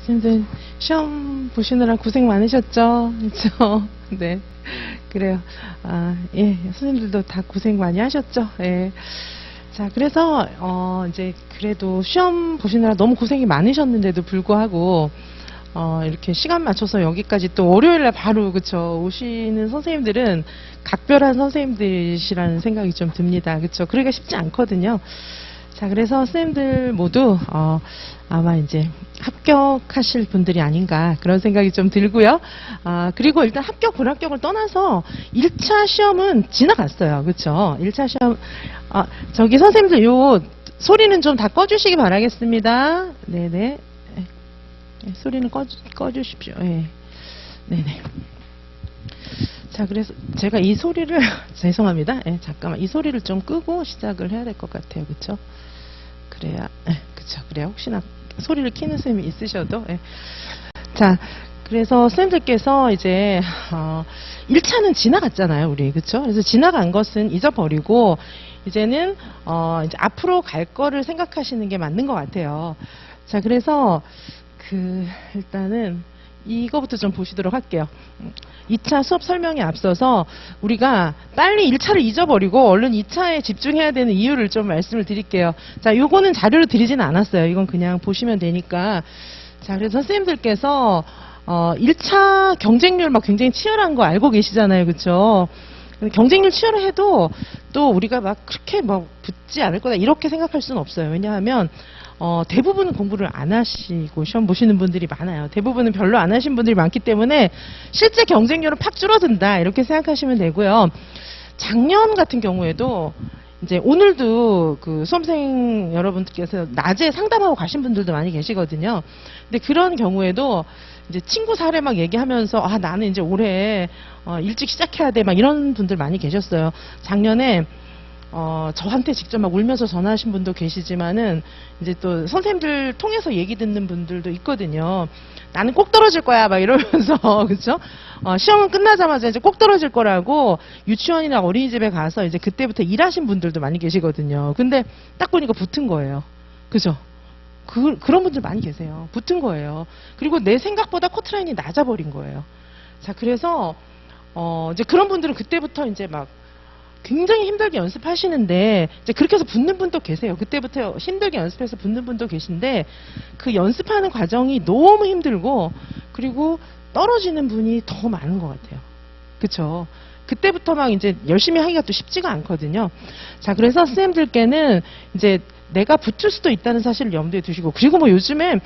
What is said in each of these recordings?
선생님들 시험 보시느라 고생 많으셨죠? 그렇죠? 네, 그래요. 예, 선생님들도 다 고생 많이 하셨죠? 예. 자, 그래서 이제 그래도 시험 보시느라 너무 고생이 많으셨는데도 불구하고 이렇게 시간 맞춰서 여기까지 또 월요일날 바로 그쵸 오시는 선생님들은 각별한 선생님들이시라는 생각이 좀 듭니다. 그쵸? 그러기가 쉽지 않거든요. 자, 그래서 선생님들 모두 아마 이제 합격하실 분들이 아닌가 그런 생각이 좀 들고요. 그리고 일단 합격 불합격을 떠나서 1차 시험은 지나갔어요. 그렇죠? 1차 시험 저기 선생님들 요 소리는 좀 다 꺼주시기 바라겠습니다. 네네. 소리는 꺼주십시오. 예. 네네. 자, 그래서 제가 이 소리를 죄송합니다. 예, 잠깐만 이 소리를 좀 끄고 시작을 해야 될 것 같아요. 그렇죠? 그래야 그쵸. 그래야 혹시나 소리를 키는 선생님이 있으셔도 자, 그래서 선생님들께서 이제 1차는 지나갔잖아요, 우리. 그쵸? 그래서 지나간 것은 잊어버리고 이제는 이제 앞으로 갈 거를 생각하시는 게 맞는 것 같아요. 자, 그래서 일단은 이거부터 좀 보시도록 할게요. 2차 수업 설명에 앞서서 우리가 빨리 1차를 잊어버리고 얼른 2차에 집중해야 되는 이유를 좀 말씀을 드릴게요. 자, 요거는 자료로 드리진 않았어요. 이건 그냥 보시면 되니까. 자, 그래서 선생님들께서 1차 경쟁률 막 굉장히 치열한 거 알고 계시잖아요. 그쵸? 경쟁률 치열해도 또 우리가 막 그렇게 막 붙지 않을 거다 이렇게 생각할 수는 없어요. 왜냐하면 대부분은 공부를 안 하시고 시험 보시는 분들이 많아요. 대부분은 별로 안 하신 분들이 많기 때문에 실제 경쟁률은 팍 줄어든다 이렇게 생각하시면 되고요. 작년 같은 경우에도 이제 오늘도 그 수험생 여러분들께서 낮에 상담하고 가신 분들도 많이 계시거든요. 근데 그런 경우에도 이제 친구 사례 막 얘기하면서 나는 이제 올해 일찍 시작해야 돼 막 이런 분들 많이 계셨어요. 작년에 저한테 직접 막 울면서 전화하신 분도 계시지만은 이제 또 선생님들 통해서 얘기 듣는 분들도 있거든요. 나는 꼭 떨어질 거야 막 이러면서 그렇죠? 시험은 끝나자마자 이제 꼭 떨어질 거라고 유치원이나 어린이집에 가서 이제 그때부터 일하신 분들도 많이 계시거든요. 근데 딱 보니까 붙은 거예요. 그죠? 그런 분들 많이 계세요. 붙은 거예요. 그리고 내 생각보다 커트라인이 낮아버린 거예요. 자, 그래서 이제 그런 분들은 그때부터 이제 막 굉장히 힘들게 연습하시는데 이제 그렇게 해서 붙는 분도 계세요. 그때부터 힘들게 연습해서 붙는 분도 계신데 그 연습하는 과정이 너무 힘들고 그리고 떨어지는 분이 더 많은 것 같아요. 그쵸? 그때부터 막 이제 열심히 하기가 또 쉽지가 않거든요. 자, 그래서 선생님들께는 이제 내가 붙을 수도 있다는 사실을 염두에 두시고 그리고 뭐 요즘에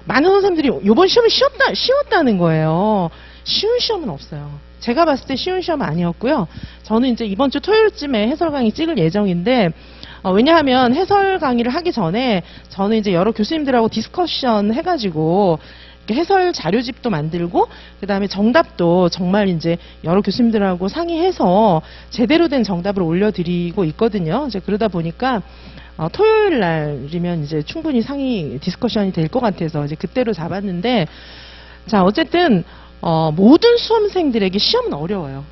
많은 선생님들이 이번 시험이 쉬웠다는 거예요. 쉬운 시험은 없어요. 제가 봤을 때 쉬운 시험은 아니었고요. 저는 이제 이번 주 토요일쯤에 해설 강의 찍을 예정인데 왜냐하면 해설 강의를 하기 전에 저는 이제 여러 교수님들하고 디스커션 해가지고 해설 자료집도 만들고 그 다음에 정답도 정말 이제 여러 교수님들하고 상의해서 제대로 된 정답을 올려드리고 있거든요. 이제 그러다 보니까 토요일 날이면 이제 충분히 상의 디스커션이 될 것 같아서 이제 그때로 잡았는데 자, 어쨌든 모든 수험생들에게 시험은 어려워요.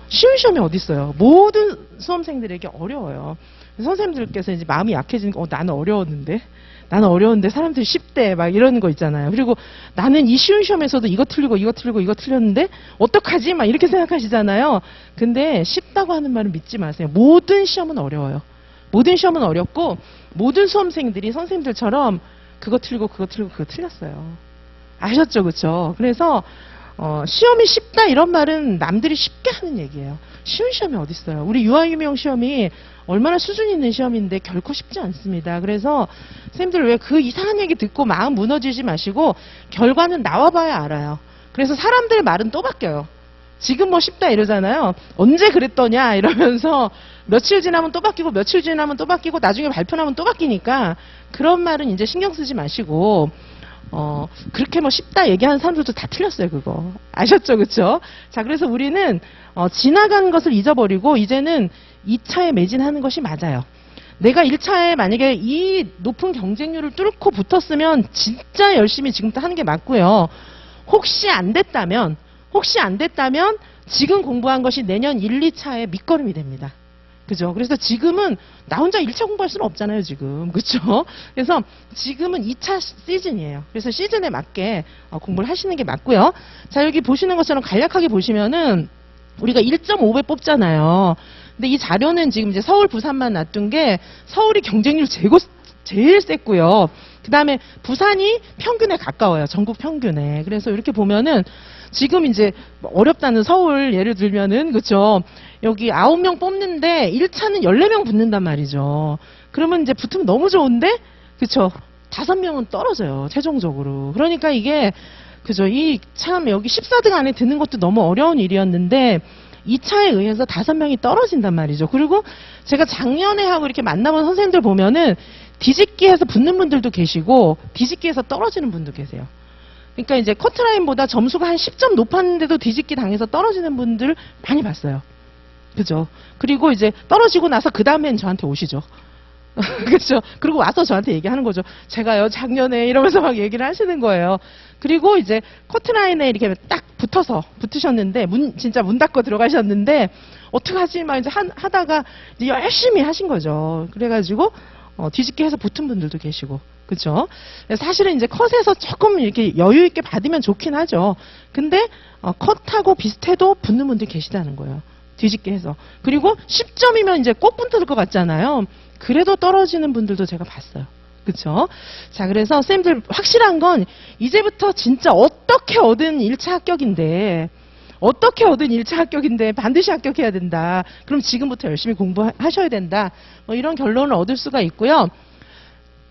쉬운 시험이 어디 있어요? 모든 수험생들에게 어려워요. 선생님들께서 이제 마음이 약해지니까 나는 어려운데 사람들이 쉽대 막 이러는 거 있잖아요. 그리고 나는 이 쉬운 시험에서도 이거 틀리고 이거 틀렸는데 어떡하지? 막 이렇게 생각하시잖아요. 근데 쉽다고 하는 말은 믿지 마세요. 모든 시험은 어려워요. 모든 시험은 어렵고 모든 수험생들이 선생님들처럼 그거 틀리고 그거 틀렸어요. 아셨죠? 그쵸? 그래서 시험이 쉽다 이런 말은 남들이 쉽게 하는 얘기예요. 쉬운 시험이 어디 있어요? 우리 유아유명 시험이 얼마나 수준 있는 시험인데 결코 쉽지 않습니다. 그래서 선생님들 왜 그 이상한 얘기 듣고 마음 무너지지 마시고 결과는 나와봐야 알아요. 그래서 사람들 말은 또 바뀌어요. 지금 뭐 쉽다 이러잖아요. 언제 그랬더냐 이러면서 며칠 지나면 또 바뀌고 며칠 지나면 또 바뀌고 나중에 발표나면 또 바뀌니까 그런 말은 이제 신경 쓰지 마시고 그렇게 뭐 쉽다 얘기하는 사람들도 다 틀렸어요, 그거. 아셨죠? 그쵸? 자, 그래서 우리는, 지나간 것을 잊어버리고, 이제는 2차에 매진하는 것이 맞아요. 내가 1차에 만약에 이 높은 경쟁률을 뚫고 붙었으면 진짜 열심히 지금부터 하는 게 맞고요. 혹시 안 됐다면, 지금 공부한 것이 내년 1, 2차의 밑거름이 됩니다. 그죠? 그래서 지금은 나 혼자 1차 공부할 수는 없잖아요, 지금. 그죠? 그래서 지금은 2차 시즌이에요. 그래서 시즌에 맞게 공부를 하시는 게 맞고요. 자, 여기 보시는 것처럼 간략하게 보시면은 우리가 1.5배 뽑잖아요. 근데 이 자료는 지금 이제 서울, 부산만 놔둔 게 서울이 경쟁률 제일 셌고요. 그 다음에 부산이 평균에 가까워요. 전국 평균에. 그래서 이렇게 보면은 지금 이제 어렵다는 서울 예를 들면은 그쵸. 여기 9명 뽑는데 1차는 14명 붙는단 말이죠. 그러면 이제 붙으면 너무 좋은데 그쵸. 5명은 떨어져요. 최종적으로. 그러니까 이게 그죠. 이 참 여기 14등 안에 드는 것도 너무 어려운 일이었는데 2차에 의해서 5명이 떨어진단 말이죠. 그리고 제가 작년에 하고 이렇게 만나본 선생님들 보면은 뒤집기해서 붙는 분들도 계시고 뒤집기해서 떨어지는 분도 계세요. 그러니까 이제 커트라인보다 점수가 한 10점 높았는데도 뒤집기 당해서 떨어지는 분들 많이 봤어요. 그죠? 그리고 이제 떨어지고 나서 그 다음엔 저한테 오시죠. 그렇죠? 그리고 와서 저한테 얘기하는 거죠. 제가요 작년에 이러면서 막 얘기를 하시는 거예요. 그리고 이제 커트라인에 이렇게 딱 붙으셨는데 진짜 문 닫고 들어가셨는데 어떡하지 막 이제 하다가 이제 열심히 하신 거죠. 그래가지고 뒤집기 해서 붙은 분들도 계시고. 그렇죠? 사실은 이제 컷에서 조금 이렇게 여유 있게 받으면 좋긴 하죠. 근데 컷하고 비슷해도 붙는 분들이 계시다는 거예요. 뒤집기 해서. 그리고 10점이면 이제 꼭 붙을 것 같잖아요. 그래도 떨어지는 분들도 제가 봤어요. 그렇죠? 자, 그래서 선생님들 확실한 건 이제부터 진짜 어떻게 얻은 1차 합격인데 반드시 합격해야 된다. 그럼 지금부터 열심히 공부하셔야 된다. 뭐 이런 결론을 얻을 수가 있고요.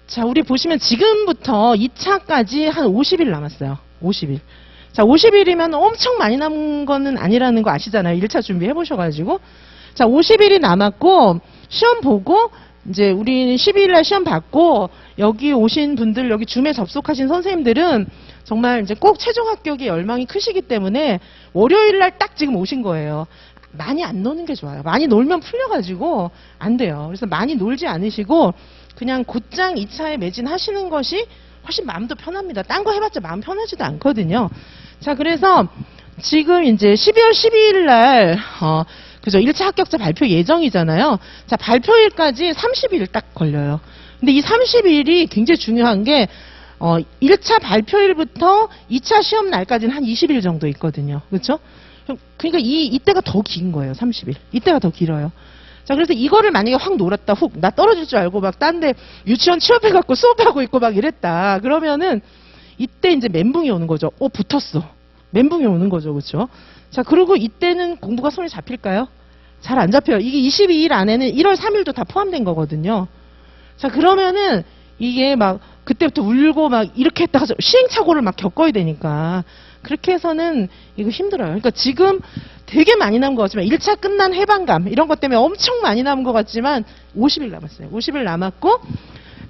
자, 우리 보시면 지금부터 2차까지 한 50일 남았어요. 50일. 자, 50일이면 엄청 많이 남은 거는 아니라는 거 아시잖아요. 1차 준비해 보셔가지고. 자, 50일이 남았고, 시험 보고, 이제 우리는 12일 날 시험 받고, 여기 오신 분들, 여기 줌에 접속하신 선생님들은 정말 이제 꼭 최종 합격의 열망이 크시기 때문에 월요일 날 딱 지금 오신 거예요. 많이 안 노는 게 좋아요. 많이 놀면 풀려가지고 안 돼요. 그래서 많이 놀지 않으시고, 그냥 곧장 2차에 매진하시는 것이 훨씬 마음도 편합니다. 딴 거 해봤자 마음 편하지도 않거든요. 자, 그래서 지금 이제 12월 12일 날, 그죠. 1차 합격자 발표 예정이잖아요. 자, 발표일까지 30일 딱 걸려요. 근데 이 30일이 굉장히 중요한 게, 1차 발표일부터 2차 시험 날까지는 한 20일 정도 있거든요. 그렇죠? 그러니까 이때가 더 긴 거예요. 30일. 이때가 더 길어요. 자, 그래서 이거를 만약에 확 놀았다, 나 떨어질 줄 알고 막 딴 데 유치원 취업해갖고 수업하고 있고 막 이랬다. 그러면은 이때 이제 멘붕이 오는 거죠. 붙었어. 멘붕이 오는 거죠. 그렇죠? 자, 그리고 이때는 공부가 손에 잡힐까요? 잘 안 잡혀요. 이게 22일 안에는 1월 3일도 다 포함된 거거든요. 자, 그러면은 이게 막 그때부터 울고 막 이렇게 했다가 시행착오를 막 겪어야 되니까 그렇게 해서는 이거 힘들어요. 그러니까 지금 되게 많이 남은 것 같지만 1차 끝난 해방감 이런 것 때문에 엄청 많이 남은 것 같지만 50일 남았어요. 50일 남았고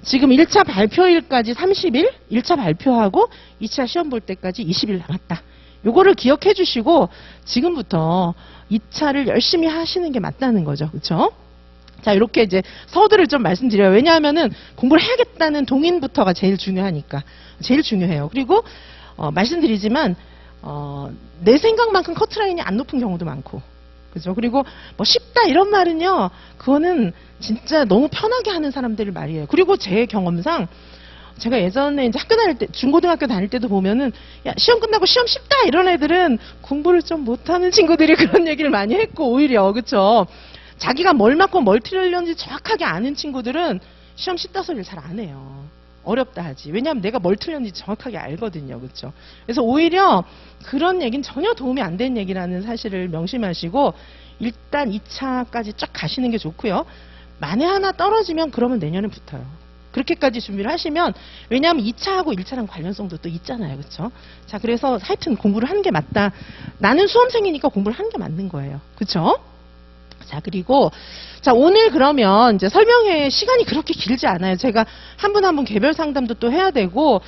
지금 1차 발표일까지 30일, 1차 발표하고 2차 시험 볼 때까지 20일 남았다. 요거를 기억해 주시고 지금부터 2차를 열심히 하시는 게 맞다는 거죠. 그렇죠? 자, 이렇게 이제 서두를 좀 말씀드려요. 왜냐하면은 공부를 해야겠다는 동인부터가 제일 중요하니까. 제일 중요해요. 그리고 말씀드리지만 내 생각만큼 커트라인이 안 높은 경우도 많고. 그죠? 그리고 뭐 쉽다 이런 말은요. 그거는 진짜 너무 편하게 하는 사람들 말이에요. 그리고 제 경험상 제가 예전에 이제 학교 다닐 때, 중고등학교 다닐 때도 보면은, 야, 시험 끝나고 시험 쉽다! 이런 애들은 공부를 좀 못하는 친구들이 그런 얘기를 많이 했고, 오히려, 그쵸? 자기가 뭘 맞고 뭘 틀렸는지 정확하게 아는 친구들은 시험 쉽다 소리를 잘 안 해요. 어렵다 하지. 왜냐하면 내가 뭘 틀렸는지 정확하게 알거든요. 그쵸? 그래서 오히려 그런 얘기는 전혀 도움이 안 되는 얘기라는 사실을 명심하시고, 일단 2차까지 쫙 가시는 게 좋고요. 만에 하나 떨어지면 그러면 내년에 붙어요. 그렇게까지 준비를 하시면, 왜냐하면 2차하고 1차랑 관련성도 또 있잖아요. 그쵸? 자, 그래서 하여튼 공부를 하는 게 맞다. 나는 수험생이니까 공부를 하는 게 맞는 거예요. 그쵸? 자, 그리고, 자, 오늘 그러면 이제 설명회 시간이 그렇게 길지 않아요. 제가 한 분 한 분 개별 상담도 또 해야 되고,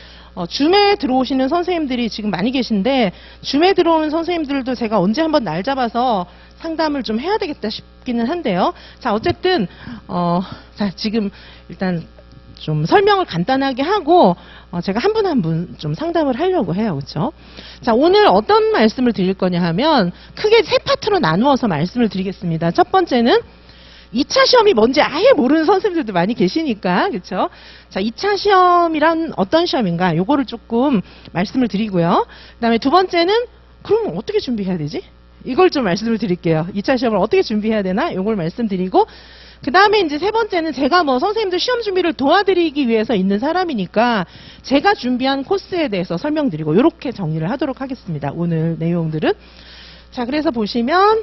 줌에 들어오시는 선생님들이 지금 많이 계신데, 줌에 들어오는 선생님들도 제가 언제 한번 날 잡아서 상담을 좀 해야 되겠다 싶기는 한데요. 자, 어쨌든, 자, 지금 일단 좀 설명을 간단하게 하고, 제가 한 분 한 분 좀 상담을 하려고 해요. 그렇죠? 자, 오늘 어떤 말씀을 드릴 거냐 하면 크게 세 파트로 나누어서 말씀을 드리겠습니다. 첫 번째는 2차 시험이 뭔지 아예 모르는 선생님들도 많이 계시니까, 그쵸? 자, 2차 시험이란 어떤 시험인가? 요거를 조금 말씀을 드리고요. 그 다음에 두 번째는, 그럼 어떻게 준비해야 되지? 이걸 좀 말씀을 드릴게요. 2차 시험을 어떻게 준비해야 되나? 요걸 말씀드리고, 그 다음에 이제 세 번째는 제가 뭐 선생님들 시험 준비를 도와드리기 위해서 있는 사람이니까 제가 준비한 코스에 대해서 설명드리고 요렇게 정리를 하도록 하겠습니다. 오늘 내용들은. 자, 그래서 보시면,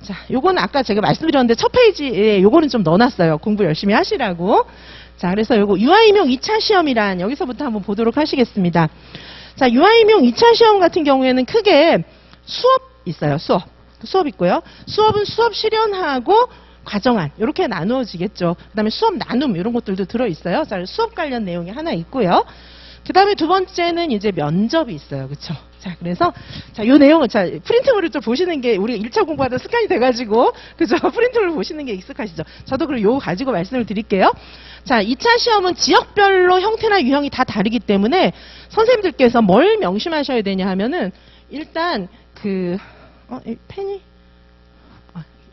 자, 요거는 아까 제가 말씀드렸는데 첫 페이지에 요거는 좀 넣어놨어요. 공부 열심히 하시라고. 자, 그래서 요거 유아임용 2차 시험이란 여기서부터 한번 보도록 하시겠습니다. 자, 유아임용 2차 시험 같은 경우에는 크게 수업 있어요. 수업 있고요. 수업은 수업 실현하고 과정안 이렇게 나누어지겠죠. 그 다음에 수업 나눔 이런 것들도 들어있어요. 자, 수업 관련 내용이 하나 있고요. 그 다음에 두 번째는 이제 면접이 있어요. 그쵸? 자, 그래서 자, 요 내용은 자, 프린트물을 좀 보시는 게 우리가 1차 공부하다 습관이 돼가지고 그죠? 프린트물 보시는 게 익숙하시죠? 저도 그럼 요거 가지고 말씀을 드릴게요. 자, 2차 시험은 지역별로 형태나 유형이 다 다르기 때문에 선생님들께서 뭘 명심하셔야 되냐 하면은 일단 이 펜이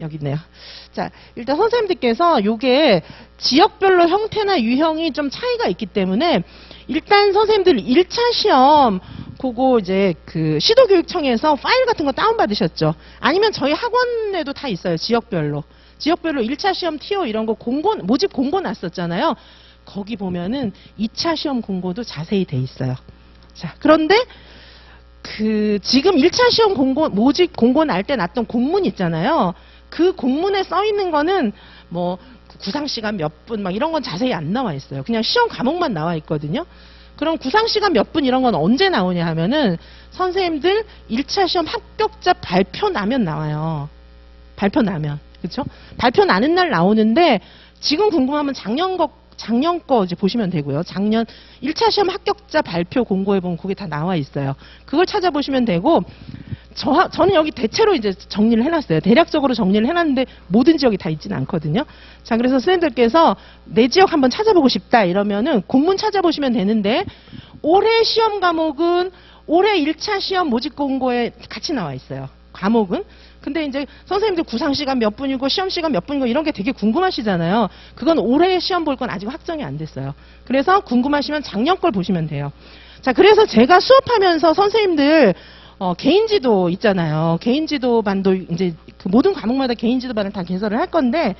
여기 있네요. 자, 일단 선생님들께서 요게 지역별로 형태나 유형이 좀 차이가 있기 때문에 일단 선생님들 1차 시험 그거 이제 시도교육청에서 파일 같은 거 다운받으셨죠? 아니면 저희 학원에도 다 있어요. 지역별로 1차 시험 TO 이런 거 모집 공고 났었잖아요. 거기 보면은 2차 시험 공고도 자세히 돼 있어요. 자, 그런데 지금 1차 시험 모집 공고 날 때 났던 공문 있잖아요. 그 공문에 써 있는 거는 뭐 구상시간 몇 분 막 이런 건 자세히 안 나와 있어요. 그냥 시험 과목만 나와 있거든요. 그럼 구상시간 몇 분 이런 건 언제 나오냐 하면은 선생님들 1차 시험 합격자 발표 나면 나와요. 발표 나면. 그쵸? 발표 나는 날 나오는데 지금 궁금하면 작년 거 이제 보시면 되고요. 작년 1차 시험 합격자 발표 공고에 보면 그게 다 나와 있어요. 그걸 찾아보시면 되고, 저는 여기 대체로 이제 정리를 해놨어요. 대략적으로 정리를 해놨는데 모든 지역이 다 있지는 않거든요. 자, 그래서 선생님들께서 내 지역 한번 찾아보고 싶다 이러면은 공문 찾아보시면 되는데, 올해 시험 과목은 올해 1차 시험 모집 공고에 같이 나와 있어요. 과목은. 근데 이제 선생님들 구상시간 몇 분이고 시험시간 몇 분이고 이런 게 되게 궁금하시잖아요. 그건 올해 시험 볼 건 아직 확정이 안 됐어요. 그래서 궁금하시면 작년 걸 보시면 돼요. 자, 그래서 제가 수업하면서 선생님들 개인지도 있잖아요. 개인지도반도 이제 모든 과목마다 개인지도반을 다 개설을 할 건데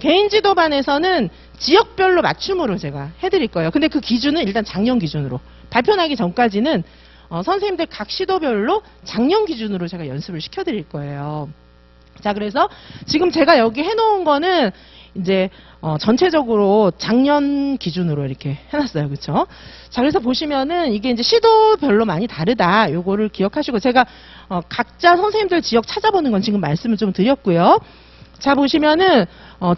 개인지도반에서는 지역별로 맞춤으로 제가 해드릴 거예요. 근데 그 기준은 일단 작년 기준으로 발표 나기 전까지는 선생님들 각 시도별로 작년 기준으로 제가 연습을 시켜드릴 거예요. 자, 그래서 지금 제가 여기 해놓은 거는 이제 전체적으로 작년 기준으로 이렇게 해놨어요. 그쵸? 자, 그래서 보시면은 이게 이제 시도별로 많이 다르다. 요거를 기억하시고 제가 각자 선생님들 지역 찾아보는 건 지금 말씀을 좀 드렸고요. 자, 보시면은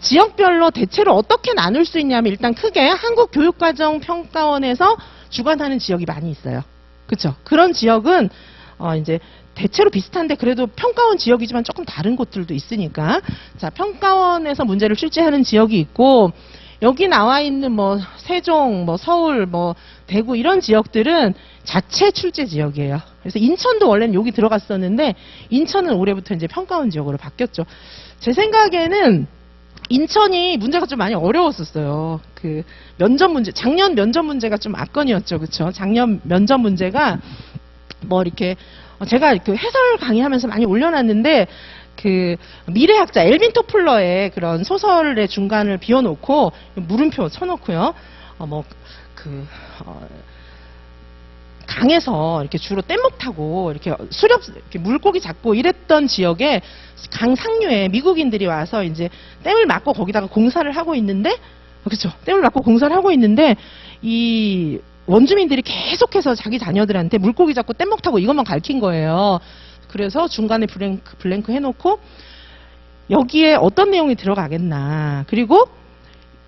지역별로 대체로 어떻게 나눌 수 있냐면 일단 크게 한국교육과정평가원에서 주관하는 지역이 많이 있어요. 그렇죠? 그런 지역은 이제 대체로 비슷한데 그래도 평가원 지역이지만 조금 다른 곳들도 있으니까 자, 평가원에서 문제를 출제하는 지역이 있고 여기 나와 있는 뭐 세종, 뭐 서울, 뭐 대구 이런 지역들은 자체 출제 지역이에요. 그래서 인천도 원래는 여기 들어갔었는데 인천은 올해부터 이제 평가원 지역으로 바뀌었죠. 제 생각에는 인천이 문제가 좀 많이 어려웠었어요. 면접 문제, 작년 면접 문제가 좀 압권이었죠. 그쵸? 작년 면접 문제가 뭐 이렇게 제가 해설 강의하면서 많이 올려놨는데 미래학자 엘빈 토플러의 그런 소설의 중간을 비워놓고 물음표 쳐놓고요. 강에서 이렇게 주로 뗏목 타고 이렇게 이렇게 물고기 잡고 이랬던 지역에 강 상류에 미국인들이 와서 이제 댐을 막고 거기다가 공사를 하고 있는데, 그렇죠? 댐을 막고 공사를 하고 있는데 이 원주민들이 계속해서 자기 자녀들한테 물고기 잡고 뗏목 타고 이것만 가르친 거예요. 그래서 중간에 블랭크 해놓고 여기에 어떤 내용이 들어가겠나. 그리고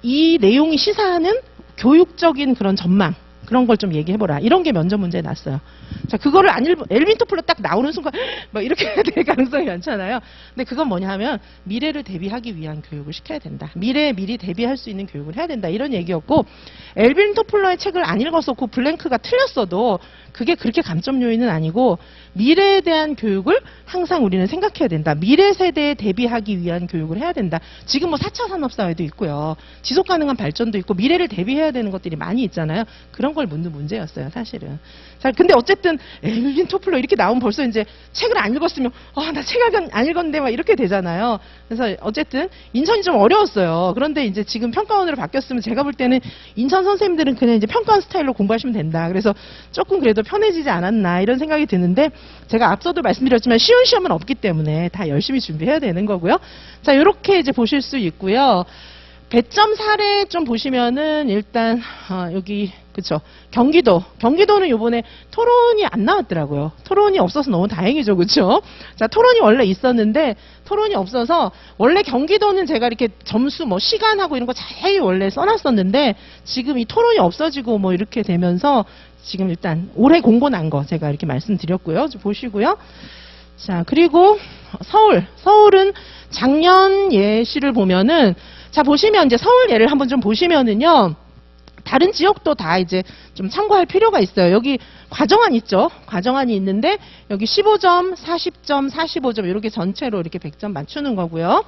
이 내용이 시사하는 교육적인 그런 전망. 그런 걸 좀 얘기해보라. 이런 게 면접 문제에 났어요. 자, 그거를 엘빈 토플러 딱 나오는 순간 막 이렇게 될 가능성이 많잖아요. 근데 그건 뭐냐 하면 미래를 대비하기 위한 교육을 시켜야 된다. 미래에 미리 대비할 수 있는 교육을 해야 된다. 이런 얘기였고, 엘빈 토플러의 책을 안 읽어서 그 블랭크가 틀렸어도 그게 그렇게 감점 요인은 아니고, 미래에 대한 교육을 항상 우리는 생각해야 된다. 미래 세대에 대비하기 위한 교육을 해야 된다. 지금 뭐 4차 산업사회도 있고요. 지속 가능한 발전도 있고 미래를 대비해야 되는 것들이 많이 있잖아요. 그런 걸 묻는 문제였어요, 사실은. 자, 근데 어쨌든 엘빈 토플러 이렇게 나오면 벌써 이제 책을 안 읽었으면 나 책을 안 읽었는데 막 이렇게 되잖아요. 그래서 어쨌든 인천이 좀 어려웠어요. 그런데 이제 지금 평가원으로 바뀌었으면 제가 볼 때는 인천 선생님들은 그냥 이제 평가원 스타일로 공부하시면 된다. 그래서 조금 그래도 편해지지 않았나 이런 생각이 드는데, 제가 앞서도 말씀드렸지만 쉬운 시험은 없기 때문에 다 열심히 준비해야 되는 거고요. 자, 이렇게 이제 보실 수 있고요. 배점 사례 좀 보시면은 일단 여기 그쵸, 경기도는 요번에 토론이 안 나왔더라고요. 토론이 없어서 너무 다행이죠, 그쵸? 자, 토론이 원래 있었는데 토론이 없어서, 원래 경기도는 제가 이렇게 점수 뭐 시간하고 이런 거 자세히 원래 써놨었는데 지금 이 토론이 없어지고 뭐 이렇게 되면서 지금 일단 올해 공고 난 거 제가 이렇게 말씀드렸고요. 좀 보시고요. 자, 그리고 서울은 작년 예시를 보면은, 자, 보시면 이제 서울 예를 한번 좀 보시면은요, 다른 지역도 다 이제 좀 참고할 필요가 있어요. 여기 과정안 있죠? 과정안이 있는데, 여기 15점, 40점, 45점, 이렇게 전체로 이렇게 100점 맞추는 거고요.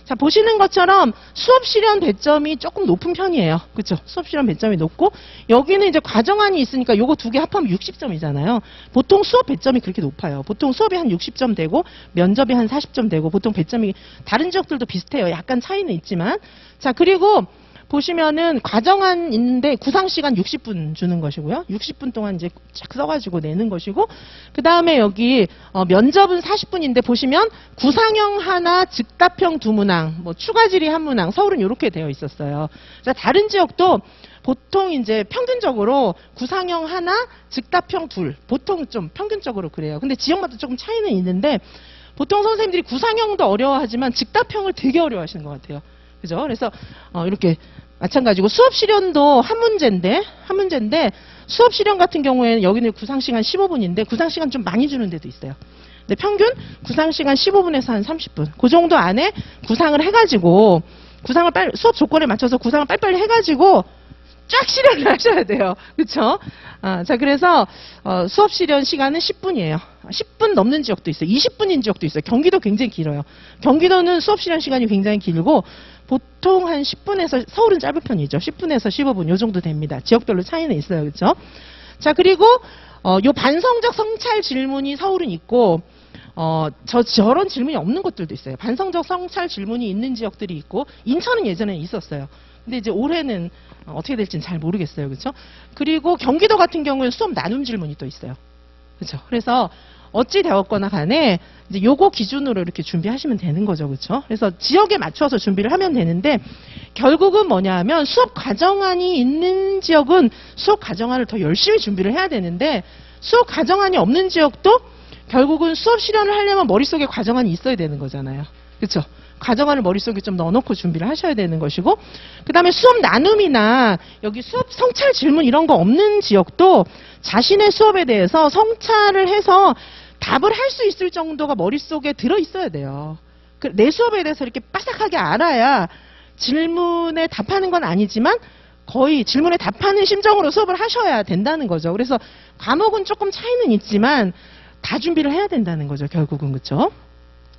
자, 보시는 것처럼 수업 실현 배점이 조금 높은 편이에요. 그렇죠? 수업 실현 배점이 높고, 여기는 이제 과정안이 있으니까 요거 두 개 합하면 60점이잖아요. 보통 수업 배점이 그렇게 높아요. 보통 수업이 한 60점 되고 면접이 한 40점 되고, 보통 배점이 다른 지역들도 비슷해요. 약간 차이는 있지만. 자, 그리고 보시면은 과정안 있는데 구상시간 60분 주는 것이고요. 60분 동안 이제 쫙 써가지고 내는 것이고, 그 다음에 여기 면접은 40분인데 보시면 구상형 하나, 즉답형 두 문항, 뭐 추가 질의 한 문항, 서울은 이렇게 되어 있었어요. 자, 다른 지역도 보통 이제 평균적으로 구상형 하나, 즉답형 둘, 보통 좀 평균적으로 그래요. 근데 지역마다 조금 차이는 있는데, 보통 선생님들이 구상형도 어려워하지만 즉답형을 되게 어려워하시는 것 같아요. 그죠? 그래서 이렇게 마찬가지고 수업 실현도 한 문제인데 수업 실현 같은 경우에는 여기는 구상 시간 15분인데 구상 시간 좀 많이 주는 데도 있어요. 근데 평균 구상 시간 15분에서 한 30분. 그 정도 안에 구상을 해가지고 수업 조건에 맞춰서 구상을 빨리빨리 해가지고 쫙 실현을 하셔야 돼요. 그렇죠? 자, 그래서 수업 실현 시간은 10분이에요. 10분 넘는 지역도 있어요. 20분인 지역도 있어요. 경기도 굉장히 길어요. 경기도는 수업 실현 시간이 굉장히 길고, 보통 한 10분에서, 서울은 짧은 편이죠. 10분에서 15분 요 정도 됩니다. 지역별로 차이는 있어요. 그렇죠? 자, 그리고 요 반성적 성찰 질문이 서울은 있고, 저런 질문이 없는 곳들도 있어요. 반성적 성찰 질문이 있는 지역들이 있고, 인천은 예전에 있었어요. 근데 이제 올해는 어떻게 될지는 잘 모르겠어요. 그렇죠? 그리고 경기도 같은 경우는 수업 나눔 질문이 또 있어요. 그렇죠? 그래서 어찌 되었거나 간에 이제 요거 기준으로 이렇게 준비하시면 되는 거죠. 그렇죠? 그래서 지역에 맞춰서 준비를 하면 되는데, 결국은 뭐냐 하면 수업 과정안이 있는 지역은 수업 과정안을 더 열심히 준비를 해야 되는데, 수업 과정안이 없는 지역도 결국은 수업 실현을 하려면 머릿속에 과정안이 있어야 되는 거잖아요. 그렇죠? 과정안을 머릿속에 좀 넣어놓고 준비를 하셔야 되는 것이고, 그 다음에 수업 나눔이나 여기 수업 성찰 질문 이런 거 없는 지역도 자신의 수업에 대해서 성찰을 해서 답을 할 수 있을 정도가 머릿속에 들어있어야 돼요. 내 수업에 대해서 이렇게 빠삭하게 알아야 질문에 답하는 건 아니지만 거의 질문에 답하는 심정으로 수업을 하셔야 된다는 거죠. 그래서 과목은 조금 차이는 있지만 다 준비를 해야 된다는 거죠. 결국은. 그렇죠?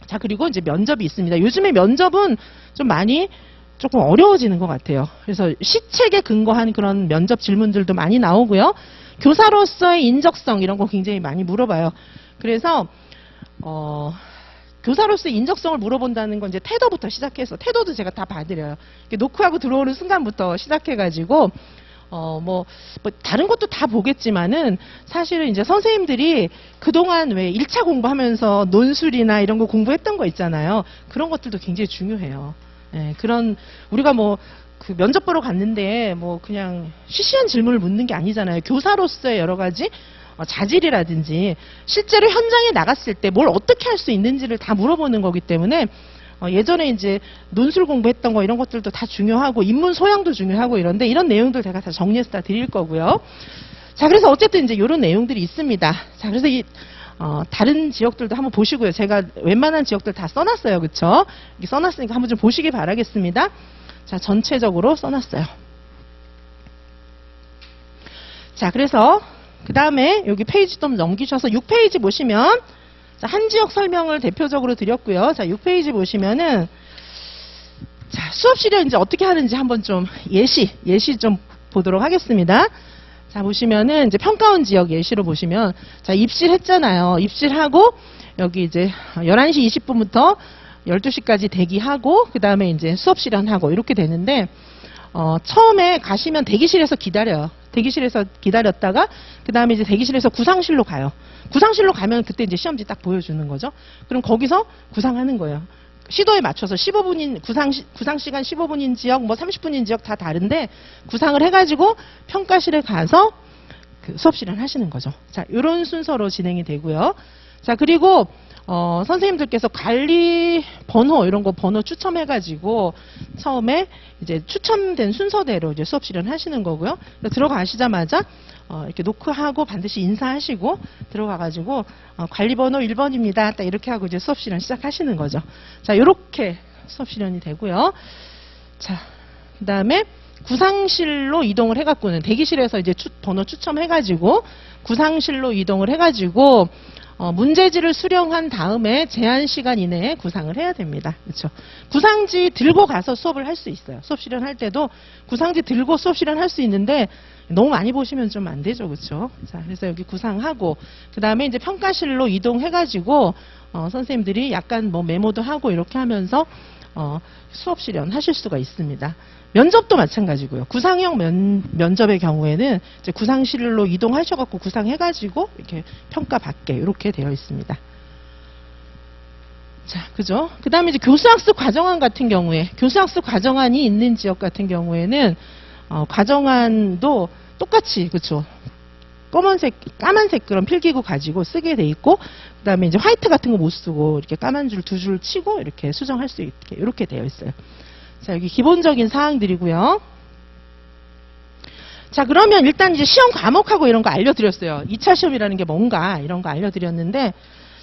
자, 그리고 이제 면접이 있습니다. 요즘에 면접은 좀 많이 조금 어려워지는 것 같아요. 그래서 시책에 근거한 그런 면접 질문들도 많이 나오고요. 교사로서의 인적성 이런 거 굉장히 많이 물어봐요. 그래서 교사로서의 인적성을 물어본다는 건 이제 태도부터 시작해서, 태도도 제가 다 봐드려요. 노크하고 들어오는 순간부터 시작해가지고 뭐 다른 것도 다 보겠지만은 사실은 이제 선생님들이 그동안 왜 1차 공부하면서 논술이나 이런 거 공부했던 거 있잖아요. 그런 것들도 굉장히 중요해요. 예, 그런 우리가 뭐 그 면접 보러 갔는데 뭐 그냥 쉬쉬한 질문을 묻는 게 아니잖아요. 교사로서의 여러 가지 자질이라든지 실제로 현장에 나갔을 때 뭘 어떻게 할 수 있는지를 다 물어보는 거기 때문에 예전에 이제 논술 공부했던 거 이런 것들도 다 중요하고 인문 소양도 중요하고 이런데 이런 내용들 제가 다 정리해서 다 드릴 거고요. 자, 그래서 어쨌든 이제 이런 내용들이 있습니다. 자, 그래서 다른 지역들도 한번 보시고요. 제가 웬만한 지역들 다 써놨어요. 그쵸? 이렇게 써놨으니까 한번 좀 보시기 바라겠습니다. 자, 전체적으로 써놨어요. 자, 그래서 그 다음에 여기 페이지 좀 넘기셔서 6페이지 보시면 자, 한 지역 설명을 대표적으로 드렸고요. 자, 6페이지 보시면은 자, 수업실에 이제 어떻게 하는지 한번 좀 예시 좀 보도록 하겠습니다. 자, 보시면은 이제 평가원 지역 예시로 보시면 자, 입실했잖아요. 입실하고 여기 이제 11시 20분부터 12시까지 대기하고 그 다음에 이제 수업 실현하고 이렇게 되는데 처음에 가시면 대기실에서 기다려요. 대기실에서 기다렸다가 그 다음에 이제 대기실에서 구상실로 가요. 구상실로 가면 그때 이제 시험지 딱 보여주는 거죠. 그럼 거기서 구상하는 거예요. 시도에 맞춰서 15분인 구상 시간 15분인 지역, 뭐 30분인 지역 다 다른데 구상을 해가지고 평가실에 가서 그 수업 실현하시는 거죠. 자, 이런 순서로 진행이 되고요. 자, 그리고 선생님들께서 관리 번호 이런 거 번호 추첨해가지고 처음에 이제 추첨된 순서대로 이제 수업 실현하시는 거고요. 들어가시자마자 이렇게 노크하고 반드시 인사하시고 들어가가지고 관리 번호 1번입니다. 딱 이렇게 하고 이제 수업 실현 시작하시는 거죠. 자, 이렇게 수업 실현이 되고요. 자, 그 다음에 구상실로 이동을 해갖고는 대기실에서 이제 번호 추첨해가지고 구상실로 이동을 해가지고 문제지를 수령한 다음에 제한 시간 이내에 구상을 해야 됩니다. 그렇죠? 구상지 들고 가서 수업을 할 수 있어요. 수업 실현할 때도 구상지 들고 수업 실현할 수 있는데 너무 많이 보시면 좀 안 되죠. 그렇죠? 자, 그래서 여기 구상하고 그 다음에 이제 평가실로 이동해가지고 선생님들이 약간 뭐 메모도 하고 이렇게 하면서 수업 실현 하실 수가 있습니다. 면접도 마찬가지고요. 구상형 면접의 경우에는 이제 구상실로 이동하셔갖고 구상해가지고 이렇게 평가받게 이렇게 되어 있습니다. 자, 그죠? 그 다음에 이제 교수학습 과정안 같은 경우에 교수학습 과정안이 있는 지역 같은 경우에는 과정안도 똑같이 그렇죠. 까만색 그런 필기구 가지고 쓰게 돼 있고 그 다음에 이제 화이트 같은 거 못 쓰고 이렇게 까만 줄 두 줄 치고 이렇게 수정할 수 있게 이렇게 되어 있어요. 자, 여기 기본적인 사항들이고요. 자, 그러면 일단 이제 시험 과목하고 이런 거 알려드렸어요. 2차 시험이라는 게 뭔가 이런 거 알려드렸는데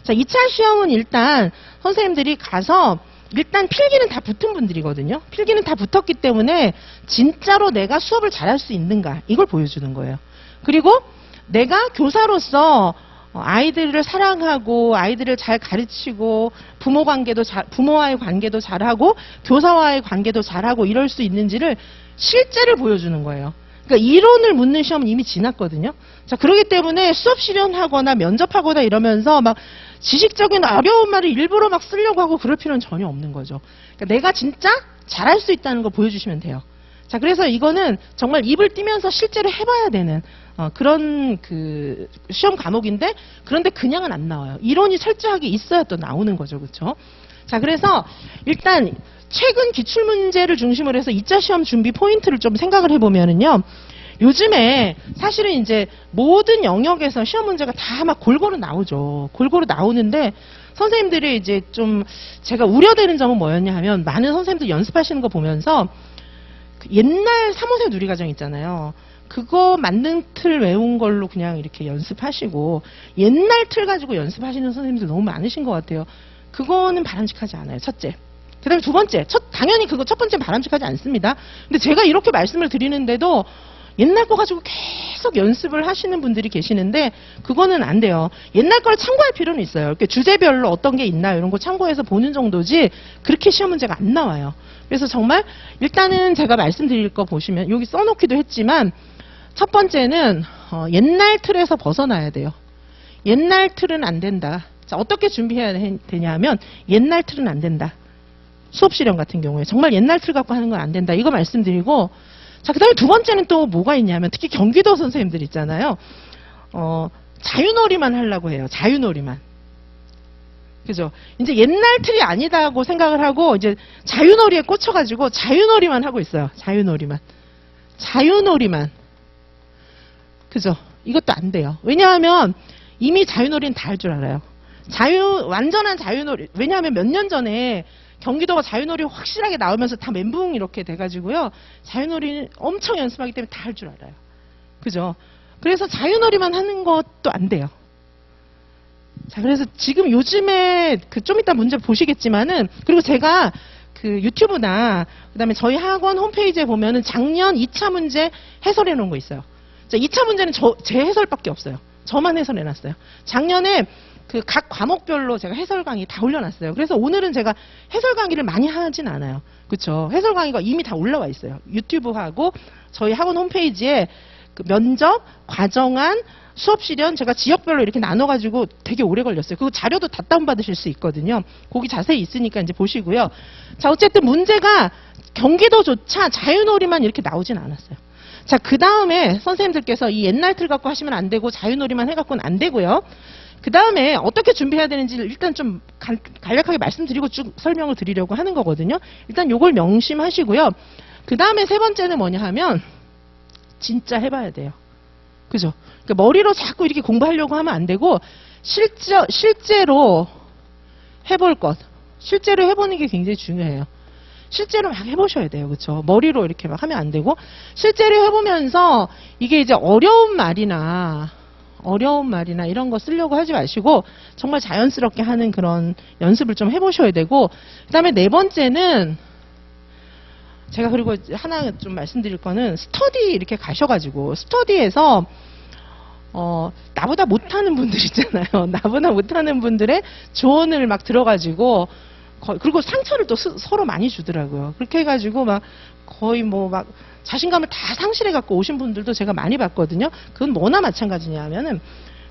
자, 2차 시험은 일단 선생님들이 가서 일단 필기는 다 붙은 분들이거든요. 필기는 다 붙었기 때문에 진짜로 내가 수업을 잘할 수 있는가 이걸 보여주는 거예요. 그리고 내가 교사로서 아이들을 사랑하고 아이들을 잘 가르치고 부모와의 관계도 잘하고 교사와의 관계도 잘하고 이럴 수 있는지를 실제를 보여주는 거예요. 그러니까 이론을 묻는 시험은 이미 지났거든요. 자, 그렇기 때문에 수업 실현하거나 면접하거나 이러면서 막 지식적인 어려운 말을 일부러 막 쓰려고 하고 그럴 필요는 전혀 없는 거죠. 그러니까 내가 진짜 잘할 수 있다는 걸 보여주시면 돼요. 자, 그래서 이거는 정말 입을 띄면서 실제로 해봐야 되는 그런 그 시험 과목인데 그런데 그냥은 안 나와요. 이론이 철저하게 있어야 또 나오는 거죠. 그렇죠? 자, 그래서 일단 최근 기출문제를 중심으로 해서 2차 시험 준비 포인트를 좀 생각을 해보면은요. 요즘에 사실은 이제 모든 영역에서 시험 문제가 다 막 골고루 나오죠. 골고루 나오는데 선생님들이 이제 좀 제가 우려되는 점은 뭐였냐 하면 많은 선생님들 연습하시는 거 보면서 옛날 3호세 누리과정 있잖아요. 그거 만든 틀 외운 걸로 그냥 이렇게 연습하시고 옛날 틀 가지고 연습하시는 선생님들 너무 많으신 것 같아요. 그거는 바람직하지 않아요. 첫째. 그 다음에 두 번째. 당연히 그거 첫 번째는 바람직하지 않습니다. 근데 제가 이렇게 말씀을 드리는데도 옛날 거 가지고 계속 연습을 하시는 분들이 계시는데 그거는 안 돼요. 옛날 거를 참고할 필요는 있어요. 이렇게 주제별로 어떤 게 있나 이런 거 참고해서 보는 정도지 그렇게 시험 문제가 안 나와요. 그래서 정말 일단은 제가 말씀드릴 거 보시면 여기 써놓기도 했지만 첫 번째는 옛날 틀에서 벗어나야 돼요. 옛날 틀은 안 된다. 자, 어떻게 준비해야 되냐 하면 옛날 틀은 안 된다. 수업 실현 같은 경우에 정말 옛날 틀 갖고 하는 건 안 된다. 이거 말씀드리고 자, 그 다음에 두 번째는 또 뭐가 있냐면 특히 경기도 선생님들 있잖아요. 자유놀이만 하려고 해요. 자유놀이만. 그죠? 이제 옛날 틀이 아니다고 생각을 하고 이제 자유놀이에 꽂혀가지고 자유놀이만 하고 있어요. 자유놀이만. 자유놀이만. 그죠? 이것도 안 돼요. 왜냐하면 이미 자유놀이는 다 할 줄 알아요. 완전한 자유놀이. 왜냐하면 몇 년 전에 경기도가 자유놀이 확실하게 나오면서 다 멘붕 이렇게 돼가지고요. 자유놀이는 엄청 연습하기 때문에 다 할 줄 알아요. 그죠? 그래서 자유놀이만 하는 것도 안 돼요. 자, 그래서 지금 요즘에 좀 이따 문제 보시겠지만은, 그리고 제가 그 유튜브나 그다음에 저희 학원 홈페이지에 보면은 작년 2차 문제 해설해 놓은 거 있어요. 자, 2차 문제는 제 해설밖에 없어요. 저만 해설해 놨어요. 작년에 그 각 과목별로 제가 해설 강의 다 올려놨어요. 그래서 오늘은 제가 해설 강의를 많이 하진 않아요. 그렇죠? 해설 강의가 이미 다 올라와 있어요. 유튜브하고 저희 학원 홈페이지에 그 면접, 과정안, 수업 실현 제가 지역별로 이렇게 나눠가지고 되게 오래 걸렸어요. 그 자료도 다 다운받으실 수 있거든요. 거기 자세히 있으니까 이제 보시고요. 자, 어쨌든 문제가 경기도조차 자유놀이만 이렇게 나오진 않았어요. 자, 그 다음에 선생님들께서 이 옛날 틀 갖고 하시면 안 되고 자유놀이만 해갖고는 안 되고요. 그 다음에 어떻게 준비해야 되는지 일단 좀 간략하게 말씀드리고 쭉 설명을 드리려고 하는 거거든요. 일단 요걸 명심하시고요. 그 다음에 세 번째는 뭐냐 하면 진짜 해봐야 돼요. 그죠? 그러니까 머리로 자꾸 이렇게 공부하려고 하면 안 되고 실제로 해볼 것. 실제로 해보는 게 굉장히 중요해요. 실제로 막 해보셔야 돼요. 그렇죠? 머리로 이렇게 막 하면 안 되고 실제로 해보면서 이게 이제 어려운 말이나 이런 거 쓰려고 하지 마시고 정말 자연스럽게 하는 그런 연습을 좀 해보셔야 되고 그 다음에 네 번째는 제가 그리고 하나 좀 말씀드릴 거는 스터디 이렇게 가셔가지고 스터디에서 나보다 못하는 분들 있잖아요. 나보다 못하는 분들의 조언을 막 들어가지고 그리고 상처를 또 서로 많이 주더라고요. 그렇게 해가지고 막 거의 뭐 막 자신감을 다 상실해 갖고 오신 분들도 제가 많이 봤거든요. 그건 뭐나 마찬가지냐 하면은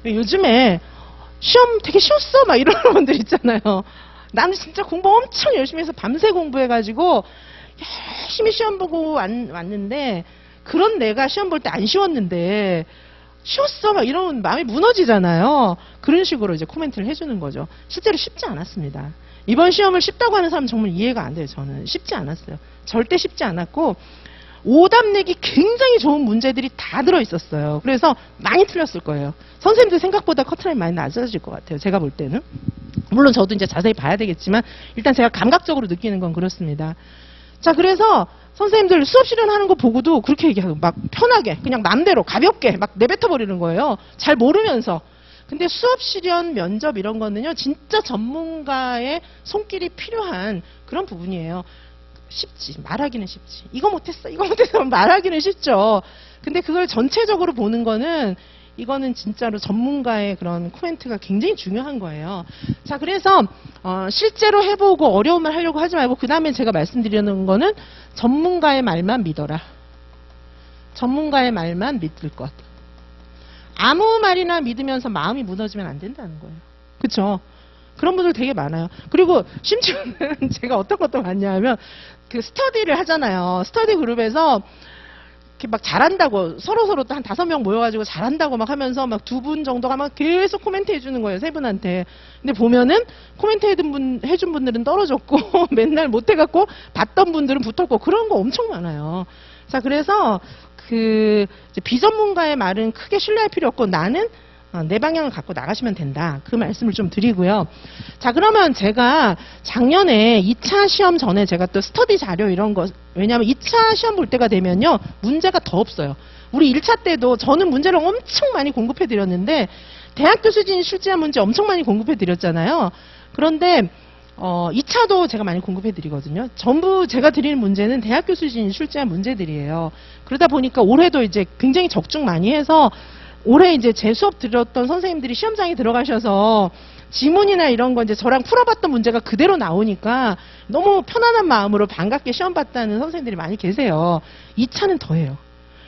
요즘에 시험 되게 쉬웠어 막 이러는 분들 있잖아요. 나는 진짜 공부 엄청 열심히 해서 밤새 공부해가지고 열심히 시험 보고 왔는데 그런 내가 시험 볼 때 안 쉬웠는데 쉬웠어 막 이러면 마음이 무너지잖아요. 그런 식으로 이제 코멘트를 해주는 거죠. 실제로 쉽지 않았습니다. 이번 시험을 쉽다고 하는 사람 정말 이해가 안 돼요. 저는 쉽지 않았어요. 절대 쉽지 않았고 오답 내기 굉장히 좋은 문제들이 다 들어있었어요. 그래서 많이 틀렸을 거예요. 선생님들 생각보다 커트라인 많이 낮아질 것 같아요. 제가 볼 때는. 물론 저도 이제 자세히 봐야 되겠지만 일단 제가 감각적으로 느끼는 건 그렇습니다. 자, 그래서 선생님들 수업 실현하는 거 보고도 그렇게 얘기하고 막 편하게 그냥 맘대로 가볍게 막 내뱉어 버리는 거예요. 잘 모르면서. 근데 수업 실현, 면접 이런 거는요. 진짜 전문가의 손길이 필요한 그런 부분이에요. 쉽지. 말하기는 쉽지. 이거 못했어. 말하기는 쉽죠. 근데 그걸 전체적으로 보는 거는 이거는 진짜로 전문가의 그런 코멘트가 굉장히 중요한 거예요. 자, 그래서 실제로 해보고 어려운 말 하려고 하지 말고 그 다음에 제가 말씀드리는 거는 전문가의 말만 믿어라. 전문가의 말만 믿을 것. 아무 말이나 믿으면서 마음이 무너지면 안 된다는 거예요. 그렇죠? 그런 분들 되게 많아요. 그리고 심지어는 제가 어떤 것도 많냐 하면 그 스터디를 하잖아요. 스터디 그룹에서 이렇게 막 잘한다고 서로 또 한 5명 모여가지고 잘한다고 막 하면서 막 2분 정도가 막 계속 코멘트 해주는 거예요. 3분한테. 근데 보면은 코멘트 해준 분들은 떨어졌고 맨날 못해갖고 봤던 분들은 붙었고 그런 거 엄청 많아요. 자, 그래서 그 비전문가의 말은 크게 신뢰할 필요 없고 나는 내 방향을 갖고 나가시면 된다. 그 말씀을 좀 드리고요. 자, 그러면 제가 작년에 2차 시험 전에 제가 또 스터디 자료 이런 거, 왜냐하면 2차 시험 볼 때가 되면요. 문제가 더 없어요. 우리 1차 때도 저는 문제를 엄청 많이 공급해 드렸는데 대학교 수준 출제한 문제 엄청 많이 공급해 드렸잖아요. 그런데 2차도 제가 많이 공급해 드리거든요. 전부 제가 드리는 문제는 대학교 수준 출제한 문제들이에요. 그러다 보니까 올해도 이제 굉장히 적중 많이 해서 올해 이제 제 수업 들었던 선생님들이 시험장에 들어가셔서 지문이나 이런 거 이제 저랑 풀어봤던 문제가 그대로 나오니까 너무 편안한 마음으로 반갑게 시험 봤다는 선생님들이 많이 계세요. 2차는 더해요.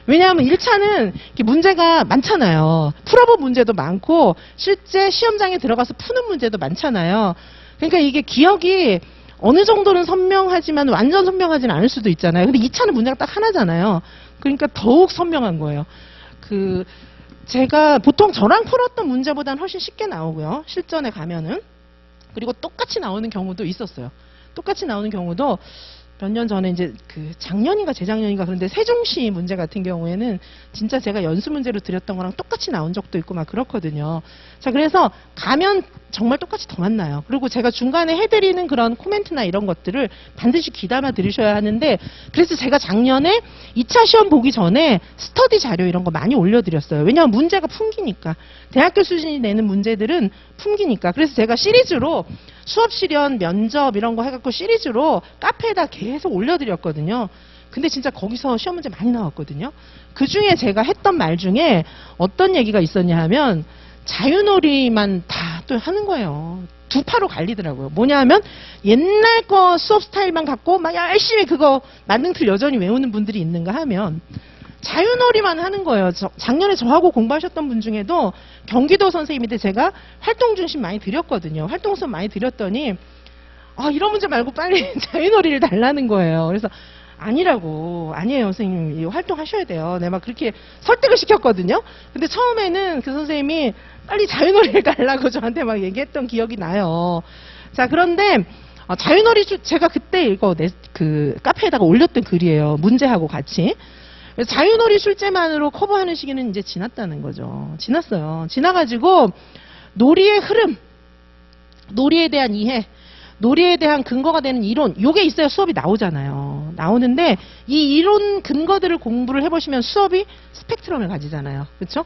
왜냐하면 1차는 문제가 많잖아요. 풀어본 문제도 많고 실제 시험장에 들어가서 푸는 문제도 많잖아요. 그러니까 이게 기억이 어느 정도는 선명하지만 완전 선명하지는 않을 수도 있잖아요. 근데 2차는 문제가 딱 하나잖아요. 그러니까 더욱 선명한 거예요. 제가 보통 저랑 풀었던 문제보다는 훨씬 쉽게 나오고요. 실전에 가면은. 그리고 똑같이 나오는 경우도 있었어요. 똑같이 나오는 경우도 몇 년 전에 이제 그 작년인가 재작년인가 그런데 세종시 문제 같은 경우에는 진짜 제가 연수 문제로 드렸던 거랑 똑같이 나온 적도 있고 막 그렇거든요. 자, 그래서 가면 정말 똑같이 더 만나요. 그리고 제가 중간에 해드리는 그런 코멘트나 이런 것들을 반드시 귀담아 들으셔야 하는데, 그래서 제가 작년에 2차 시험 보기 전에 스터디 자료 이런 거 많이 올려드렸어요. 왜냐하면 문제가 풍기니까. 대학교 수준이 내는 문제들은 풍기니까. 그래서 제가 시리즈로 수업 실현, 면접 이런 거 해갖고 시리즈로 카페에다 계속 올려드렸거든요. 근데 진짜 거기서 시험 문제 많이 나왔거든요. 그 중에 제가 했던 말 중에 어떤 얘기가 있었냐 하면 자유놀이만 다 또 하는 거예요. 두 파로 갈리더라고요. 뭐냐 하면 옛날 거 수업 스타일만 갖고 막 열심히 그거 만능틀 여전히 외우는 분들이 있는가 하면 자유놀이만 하는 거예요. 작년에 저하고 공부하셨던 분 중에도 경기도 선생님인데 제가 활동 중심 많이 드렸거든요. 활동 수업 많이 드렸더니 이런 문제 말고 빨리 자유놀이를 달라는 거예요. 그래서 아니라고. 아니에요, 선생님. 이거 활동하셔야 돼요. 내가 막 그렇게 설득을 시켰거든요. 근데 처음에는 그 선생님이 빨리 자유놀이를 달라고 저한테 막 얘기했던 기억이 나요. 자, 그런데 자유놀이 제가 그때 이거 그 카페에다가 올렸던 글이에요. 문제하고 같이. 자유놀이 출제만으로 커버하는 시기는 이제 지났다는 거죠. 지났어요. 지나가지고 놀이의 흐름, 놀이에 대한 이해, 놀이에 대한 근거가 되는 이론, 요게 있어야 수업이 나오잖아요. 나오는데 이 이론 근거들을 공부를 해보시면 수업이 스펙트럼을 가지잖아요. 그렇죠?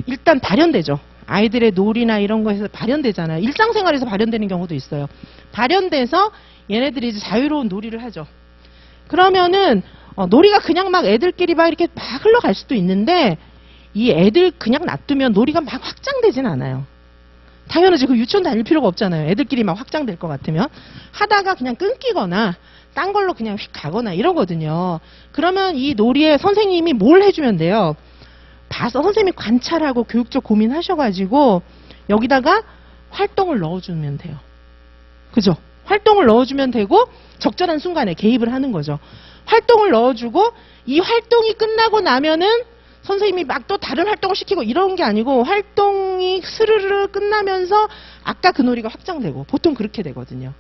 일단 발현되죠. 아이들의 놀이나 이런 거에서 발현되잖아요. 일상생활에서 발현되는 경우도 있어요. 발현돼서 얘네들이 이제 자유로운 놀이를 하죠. 그러면은 놀이가 그냥 막 애들끼리 막 이렇게 막 흘러갈 수도 있는데 이 애들 그냥 놔두면 놀이가 막 확장되진 않아요. 당연하지. 그 유치원 다닐 필요가 없잖아요. 애들끼리 막 확장될 것 같으면. 하다가 그냥 끊기거나 딴 걸로 그냥 휙 가거나 이러거든요. 그러면 이 놀이에 선생님이 뭘 해주면 돼요? 봐서 선생님이 관찰하고 교육적 고민하셔가지고 여기다가 활동을 넣어주면 돼요. 그죠? 활동을 넣어주면 되고 적절한 순간에 개입을 하는 거죠. 활동을 넣어주고 이 활동이 끝나고 나면은 선생님이 막 또 다른 활동을 시키고 이런 게 아니고 활동이 스르르 끝나면서 아까 그 놀이가 확장되고 보통 그렇게 되거든요.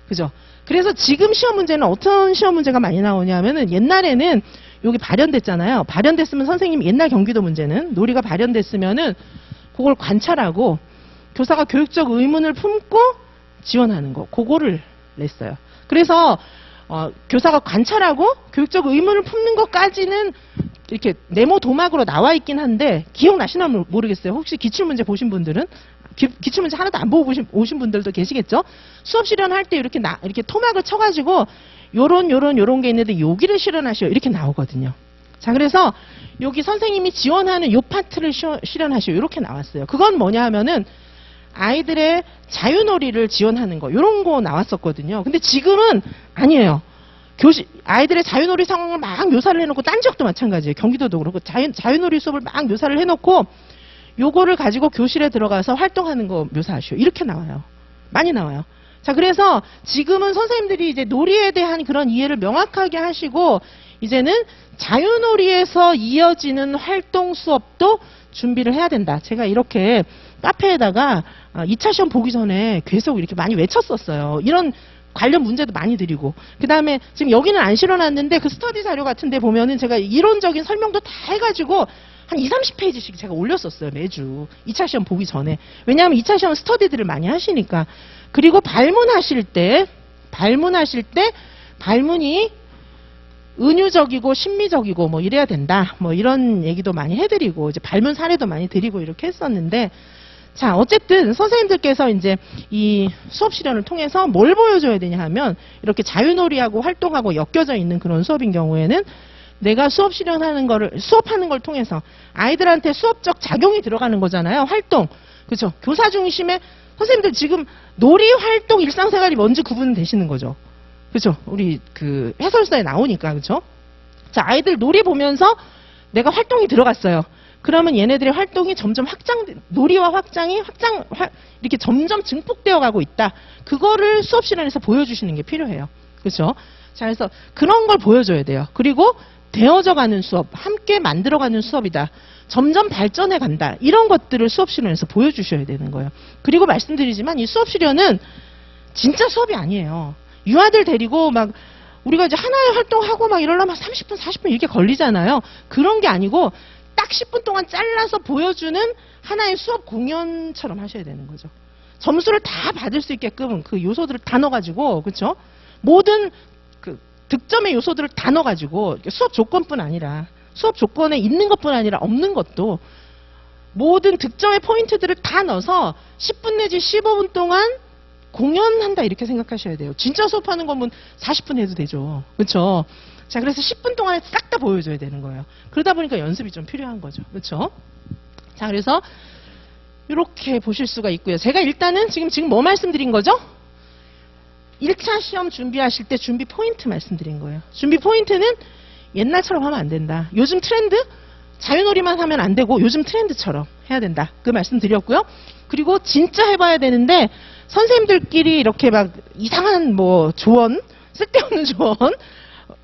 그죠? 그래서 지금 시험 문제는 어떤 시험 문제가 많이 나오냐면은 옛날에는 여기 발현됐잖아요. 발현됐으면 선생님 옛날 경기도 문제는 놀이가 발현됐으면은 그걸 관찰하고 교사가 교육적 의문을 품고 지원하는 거. 그거를 냈어요. 그래서 교사가 관찰하고 교육적 의문을 품는 것까지는 이렇게 네모 도막으로 나와 있긴 한데 기억나시나 모르겠어요. 혹시 기출문제 보신 분들은 기출문제 하나도 안 보고 오신 분들도 계시겠죠? 수업 실현할 때 이렇게 토막을 쳐가지고 요런 게 있는데 여기를 실현하시오 이렇게 나오거든요. 자, 그래서 여기 선생님이 지원하는 요 파트를 실현하시오 이렇게 나왔어요. 그건 뭐냐 하면은 아이들의 자유놀이를 지원하는 거 요런 거 나왔었거든요. 근데 지금은 아니에요. 아이들의 자유놀이 상황을 막 묘사를 해놓고 딴 지역도 마찬가지예요. 경기도도 그렇고 자유놀이 수업을 막 묘사를 해놓고 요거를 가지고 교실에 들어가서 활동하는 거 묘사하시오. 이렇게 나와요. 많이 나와요. 자, 그래서 지금은 선생님들이 이제 놀이에 대한 그런 이해를 명확하게 하시고 이제는 자유놀이에서 이어지는 활동 수업도 준비를 해야 된다. 제가 이렇게 카페에다가 2차 시험 보기 전에 계속 이렇게 많이 외쳤었어요. 이런 관련 문제도 많이 드리고 그 다음에 지금 여기는 안 실어놨는데 그 스터디 자료 같은 데 보면은 제가 이론적인 설명도 다 해가지고 한 20-30페이지씩 제가 올렸었어요. 매주 2차 시험 보기 전에. 왜냐하면 2차 시험 스터디들을 많이 하시니까. 그리고 발문하실 때 발문이 은유적이고 심미적이고 뭐 이래야 된다. 뭐 이런 얘기도 많이 해드리고 이제 발문 사례도 많이 드리고 이렇게 했었는데 자, 어쨌든 선생님들께서 이제 이 수업 실현을 통해서 뭘 보여줘야 되냐 하면 이렇게 자유놀이하고 활동하고 엮여져 있는 그런 수업인 경우에는 내가 수업 실현하는 거를 수업하는 걸 통해서 아이들한테 수업적 작용이 들어가는 거잖아요. 활동. 그렇죠? 교사 중심의 선생님들 지금 놀이, 활동, 일상생활이 뭔지 구분되시는 거죠. 그렇죠? 우리 그 해설서에 나오니까. 그렇죠? 자, 아이들 놀이 보면서 내가 활동이 들어갔어요. 그러면 얘네들의 활동이 점점 놀이와 확장이 이렇게 점점 증폭되어 가고 있다. 그거를 수업 실현에서 보여주시는 게 필요해요. 그렇죠? 자, 그래서 그런 걸 보여줘야 돼요. 그리고 되어져 가는 수업, 함께 만들어가는 수업이다. 점점 발전해 간다. 이런 것들을 수업 실현에서 보여주셔야 되는 거예요. 그리고 말씀드리지만 이 수업 실현은 진짜 수업이 아니에요. 유아들 데리고 막 우리가 이제 하나의 활동하고 막 이러려면 30분, 40분 이렇게 걸리잖아요. 그런 게 아니고 딱 10분 동안 잘라서 보여주는 하나의 수업 공연처럼 하셔야 되는 거죠. 점수를 다 받을 수 있게끔 그 요소들을 다 넣어가지고, 그렇죠? 모든 그 득점의 요소들을 다 넣어가지고 수업 조건뿐 아니라 수업 조건에 있는 것뿐 아니라 없는 것도 모든 득점의 포인트들을 다 넣어서 10분 내지 15분 동안 공연한다 이렇게 생각하셔야 돼요. 진짜 수업하는 거면 40분 해도 되죠. 그렇죠? 자, 그래서 10분 동안에 싹 다 보여줘야 되는 거예요. 그러다 보니까 연습이 좀 필요한 거죠. 그렇죠? 자, 그래서 이렇게 보실 수가 있고요. 제가 일단은 지금 뭐 말씀드린 거죠? 1차 시험 준비하실 때 준비 포인트 말씀드린 거예요. 준비 포인트는 옛날처럼 하면 안 된다. 요즘 트렌드? 자유놀이만 하면 안 되고 요즘 트렌드처럼 해야 된다. 그 말씀 드렸고요. 그리고 진짜 해봐야 되는데 선생님들끼리 이렇게 막 이상한 뭐 조언, 쓸데없는 조언,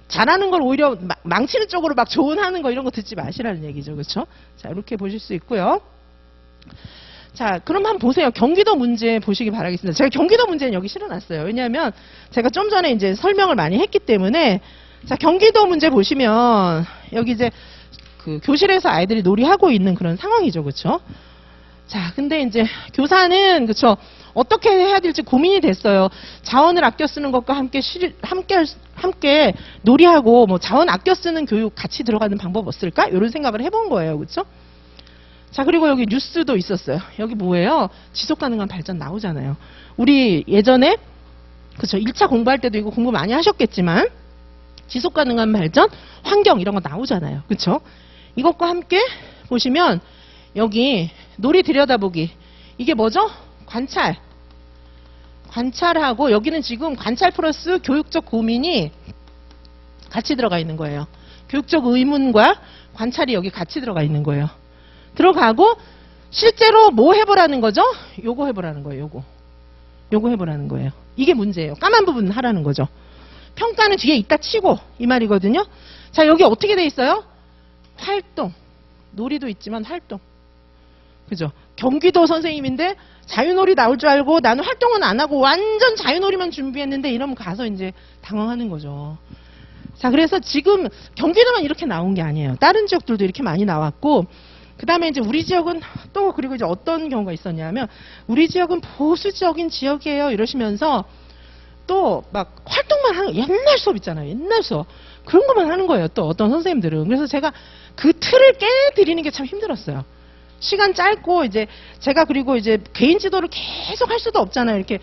잘하는 걸 오히려 망치는 쪽으로 막 조언하는 거 이런 거 듣지 마시라는 얘기죠. 그렇죠? 자, 이렇게 보실 수 있고요. 자, 그럼 한번 보세요. 경기도 문제 보시기 바라겠습니다. 제가 경기도 문제는 여기 실어놨어요. 왜냐하면 제가 좀 전에 이제 설명을 많이 했기 때문에. 자, 경기도 문제 보시면 여기 이제 그 교실에서 아이들이 놀이하고 있는 그런 상황이죠. 그렇죠? 자, 근데 이제 교사는 그렇죠? 어떻게 해야 될지 고민이 됐어요. 자원을 아껴 쓰는 것과 함께 놀이하고 뭐 자원 아껴 쓰는 교육 같이 들어가는 방법 없을까? 이런 생각을 해본 거예요. 그렇죠? 자, 그리고 여기 뉴스도 있었어요. 여기 뭐예요? 지속 가능한 발전 나오잖아요. 우리 예전에 그렇죠? 1차 공부할 때도 이거 공부 많이 하셨겠지만 지속 가능한 발전, 환경 이런 거 나오잖아요. 그렇죠? 이것과 함께 보시면 여기 놀이 들여다보기. 이게 뭐죠? 관찰. 관찰하고 여기는 지금 관찰 플러스 교육적 고민이 같이 들어가 있는 거예요. 교육적 의문과 관찰이 여기 같이 들어가 있는 거예요. 들어가고 실제로 뭐 해보라는 거죠? 요거 해보라는 거예요. 요거 해보라는 거예요. 이게 문제예요. 까만 부분 하라는 거죠. 평가는 뒤에 있다 치고 이 말이거든요. 자, 여기 어떻게 돼 있어요? 활동. 놀이도 있지만 활동. 그죠? 경기도 선생님인데 자유놀이 나올 줄 알고 나는 활동은 안 하고 완전 자유놀이만 준비했는데 이러면 가서 이제 당황하는 거죠. 자, 그래서 지금 경기도만 이렇게 나온 게 아니에요. 다른 지역들도 이렇게 많이 나왔고, 그 다음에 이제 우리 지역은 또 그리고 이제 어떤 경우가 있었냐면 우리 지역은 보수적인 지역이에요 이러시면서 또 막 활동만 하는 옛날 수업 있잖아요. 옛날 수업. 그런 것만 하는 거예요. 또 어떤 선생님들은. 그래서 제가 그 틀을 깨드리는 게 참 힘들었어요. 시간 짧고 이제 제가 그리고 이제 개인 지도를 계속 할 수도 없잖아요. 이렇게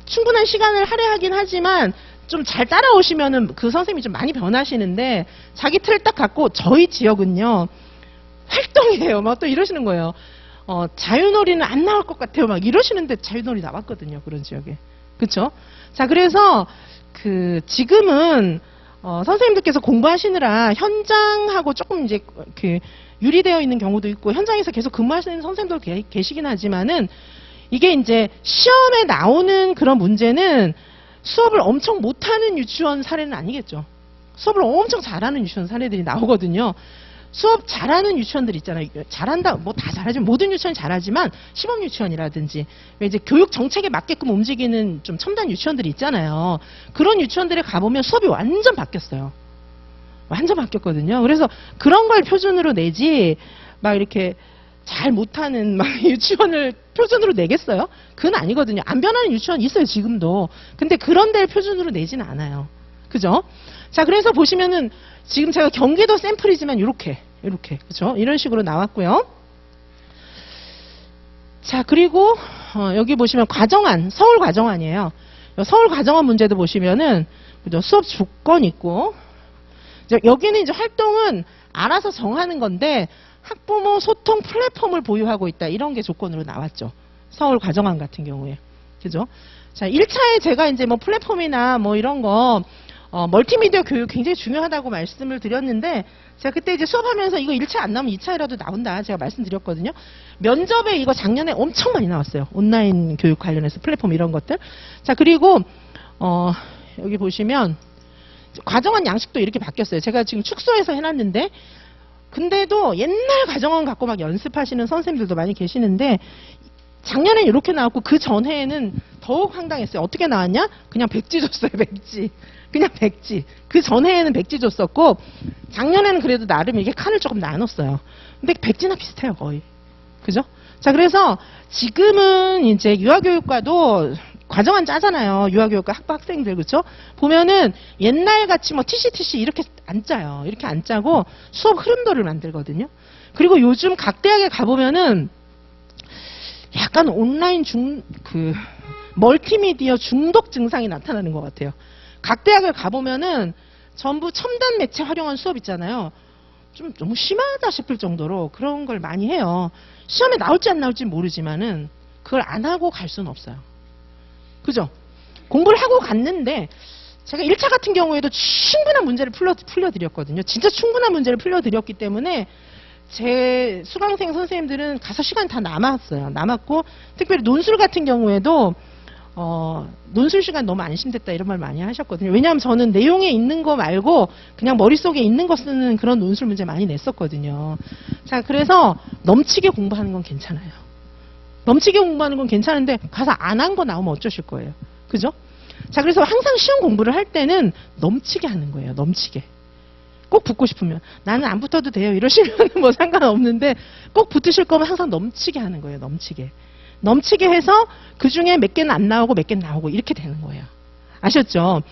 충분한 시간을 할애하긴 하지만 좀 잘 따라오시면은 그 선생님이 좀 많이 변하시는데 자기 틀을 딱 갖고 저희 지역은요 활동이에요. 막 또 이러시는 거예요. 자유놀이는 안 나올 것 같아요. 막 이러시는데 자유놀이 나왔거든요. 그런 지역에. 그렇죠? 자, 그래서 그 지금은 선생님들께서 공부하시느라 현장하고 조금 이제 그 유리되어 있는 경우도 있고 현장에서 계속 근무하시는 선생님도 계시긴 하지만은 이게 이제 시험에 나오는 그런 문제는 수업을 엄청 못하는 유치원 사례는 아니겠죠. 수업을 엄청 잘하는 유치원 사례들이 나오거든요. 수업 잘하는 유치원들 있잖아요. 잘한다, 뭐 다 잘하지만 모든 유치원이 잘하지만 시범 유치원이라든지 이제 교육 정책에 맞게끔 움직이는 좀 첨단 유치원들이 있잖아요. 그런 유치원들에 가보면 수업이 완전 바뀌었어요. 완전 바뀌었거든요. 그래서 그런 걸 표준으로 내지 막 이렇게 잘 못하는 막 유치원을 표준으로 내겠어요? 그건 아니거든요. 안 변하는 유치원 있어요, 지금도. 근데 그런 데를 표준으로 내지는 않아요. 그죠? 자, 그래서 보시면은 지금 제가 경기도 샘플이지만 이렇게 그죠? 이런 식으로 나왔고요. 자, 그리고 여기 보시면 과정안, 서울 과정안이에요. 서울 과정안 문제도 보시면은 그죠? 수업 조건 있고 여기는 이제 활동은 알아서 정하는 건데 학부모 소통 플랫폼을 보유하고 있다. 이런 게 조건으로 나왔죠. 서울 과정안 같은 경우에. 그죠? 자, 1차에 제가 이제 뭐 플랫폼이나 뭐 이런 거 멀티미디어 교육 굉장히 중요하다고 말씀을 드렸는데 제가 그때 이제 수업하면서 이거 1차 안 나오면 2차에라도 나온다 제가 말씀드렸거든요. 면접에 이거 작년에 엄청 많이 나왔어요. 온라인 교육 관련해서 플랫폼 이런 것들. 자, 그리고 여기 보시면 과정안 양식도 이렇게 바뀌었어요. 제가 지금 축소해서 해놨는데 근데도 옛날 과정안 갖고 막 연습하시는 선생님들도 많이 계시는데 작년엔 이렇게 나왔고 그 전해에는 더욱 황당했어요. 어떻게 나왔냐? 그냥 백지 줬어요. 백지. 그냥 백지. 그 전해에는 백지 줬었고 작년에는 그래도 나름 이게 칸을 조금 나눴어요. 근데 백지나 비슷해요, 거의. 그죠? 자, 그래서 지금은 이제 유아교육과도 과정안 짜잖아요. 유아교육과 학생들, 그렇죠? 보면은 옛날같이 뭐 TC 이렇게 안 짜요. 이렇게 안 짜고 수업 흐름도를 만들거든요. 그리고 요즘 각 대학에 가보면은 약간 온라인 멀티미디어 중독 증상이 나타나는 것 같아요. 각 대학을 가보면은 전부 첨단 매체 활용한 수업 있잖아요. 좀 너무 심하다 싶을 정도로 그런 걸 많이 해요. 시험에 나올지 안 나올지 모르지만은 그걸 안 하고 갈 수는 없어요. 그죠? 공부를 하고 갔는데 제가 1차 같은 경우에도 충분한 문제를 풀려드렸거든요. 진짜 충분한 문제를 풀려드렸기 때문에 제 수강생 선생님들은 가서 시간이 다 남았어요. 남았고 특별히 논술 같은 경우에도 논술 시간 너무 안심됐다 이런 말 많이 하셨거든요. 왜냐하면 저는 내용에 있는 거 말고 그냥 머릿속에 있는 거 쓰는 그런 논술 문제 많이 냈었거든요. 자, 그래서 넘치게 공부하는 건 괜찮아요. 넘치게 공부하는 건 괜찮은데 가서 안 한 거 나오면 어쩌실 거예요. 그죠? 자, 그래서 항상 시험 공부를 할 때는 넘치게 하는 거예요. 넘치게. 꼭 붙고 싶으면 나는 안 붙어도 돼요 이러시면 뭐 상관없는데 꼭 붙으실 거면 항상 넘치게 하는 거예요. 넘치게 해서 그 중에 몇 개는 안 나오고 몇 개는 나오고 이렇게 되는 거예요. 아셨죠?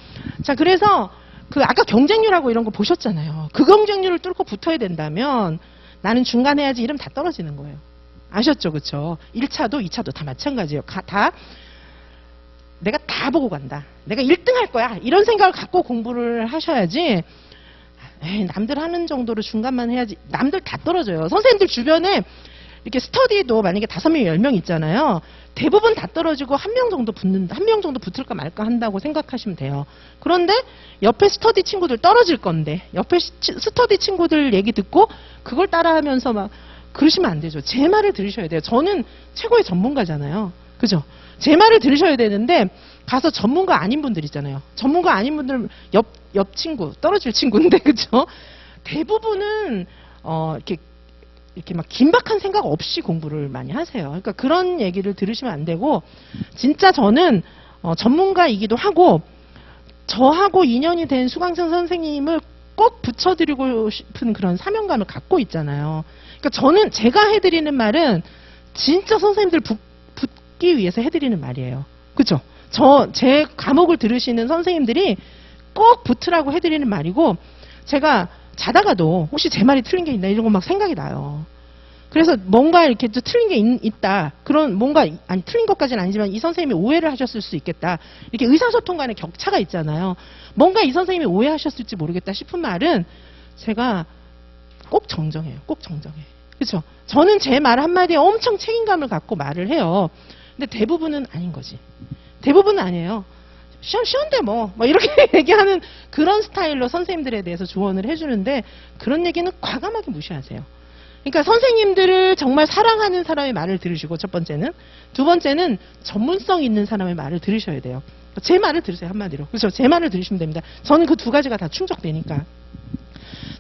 자, 그래서 그 아까 경쟁률하고 이런 거 보셨잖아요. 그 경쟁률을 뚫고 붙어야 된다면 나는 중간 해야지 이러면 다 떨어지는 거예요. 아셨죠? 그쵸? 1차도 2차도 다 마찬가지예요. 내가 다 보고 간다. 내가 1등 할 거야. 이런 생각을 갖고 공부를 하셔야지 남들 하는 정도로 중간만 해야지. 남들 다 떨어져요. 선생님들 주변에 이렇게 스터디도 만약에 5명, 10명 있잖아요. 대부분 다 떨어지고 1명 정도 붙는다. 1명 정도 붙을까 말까 한다고 생각하시면 돼요. 그런데 옆에 스터디 친구들 떨어질 건데 옆에 스터디 친구들 얘기 듣고 그걸 따라하면서 막 그러시면 안 되죠. 제 말을 들으셔야 돼요. 저는 최고의 전문가잖아요. 그죠? 제 말을 들으셔야 되는데 가서 전문가 아닌 분들 있잖아요. 전문가 아닌 분들 옆 친구, 떨어질 친구인데 그죠? 대부분은 이렇게 막 긴박한 생각 없이 공부를 많이 하세요. 그러니까 그런 얘기를 들으시면 안 되고 진짜 저는 전문가이기도 하고 저하고 인연이 된 수강생 선생님을 꼭 붙여드리고 싶은 그런 사명감을 갖고 있잖아요. 그러니까 저는 제가 해드리는 말은 진짜 선생님들 붙기 위해서 해드리는 말이에요. 그죠? 제 과목을 들으시는 선생님들이 꼭 붙으라고 해드리는 말이고 제가 자다가도 혹시 제 말이 틀린 게 있나 이런 거 막 생각이 나요. 그래서 뭔가 이렇게 또 틀린 게 있다. 그런 뭔가 아니 틀린 것까지는 아니지만 이 선생님이 오해를 하셨을 수 있겠다. 이렇게 의사소통 간의 격차가 있잖아요. 뭔가 이 선생님이 오해하셨을지 모르겠다 싶은 말은 제가 꼭 정정해요. 꼭 정정해. 그렇죠? 저는 제 말 한마디에 엄청 책임감을 갖고 말을 해요. 근데 대부분은 아닌 거지. 대부분은 아니에요. 쉬운데 뭐 이렇게 얘기하는 그런 스타일로 선생님들에 대해서 조언을 해주는데 그런 얘기는 과감하게 무시하세요. 그러니까 선생님들을 정말 사랑하는 사람의 말을 들으시고 첫 번째는 두 번째는 전문성 있는 사람의 말을 들으셔야 돼요. 제 말을 들으세요. 한마디로. 그렇죠? 제 말을 들으시면 됩니다. 저는 그 두 가지가 다 충족되니까.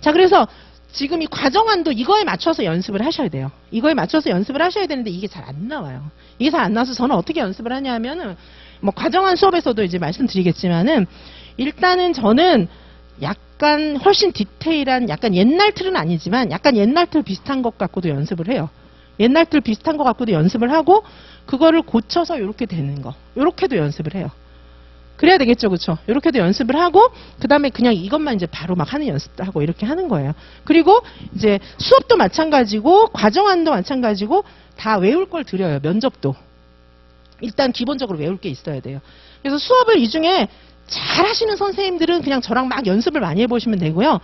자, 그래서 지금 이 과정안도 이거에 맞춰서 연습을 하셔야 돼요. 이거에 맞춰서 연습을 하셔야 되는데 이게 잘 안 나와요. 이게 잘 안 나와서 저는 어떻게 연습을 하냐면은 뭐 과정안 수업에서도 이제 말씀드리겠지만은 일단은 저는 약간 훨씬 디테일한 약간 옛날 틀은 아니지만 약간 옛날 틀 비슷한 것 갖고도 연습을 해요. 옛날 틀 비슷한 것 갖고도 연습을 하고 그거를 고쳐서 이렇게 되는 거. 이렇게도 연습을 해요. 그래야 되겠죠. 그렇죠? 이렇게도 연습을 하고 그다음에 그냥 이것만 이제 바로 막 하는 연습도 하고 이렇게 하는 거예요. 그리고 이제 수업도 마찬가지고 과정안도 마찬가지고 다 외울 걸 드려요. 면접도. 일단 기본적으로 외울 게 있어야 돼요. 그래서 수업을 이 중에 잘 하시는 선생님들은 그냥 저랑 막 연습을 많이 해보시면 되고요.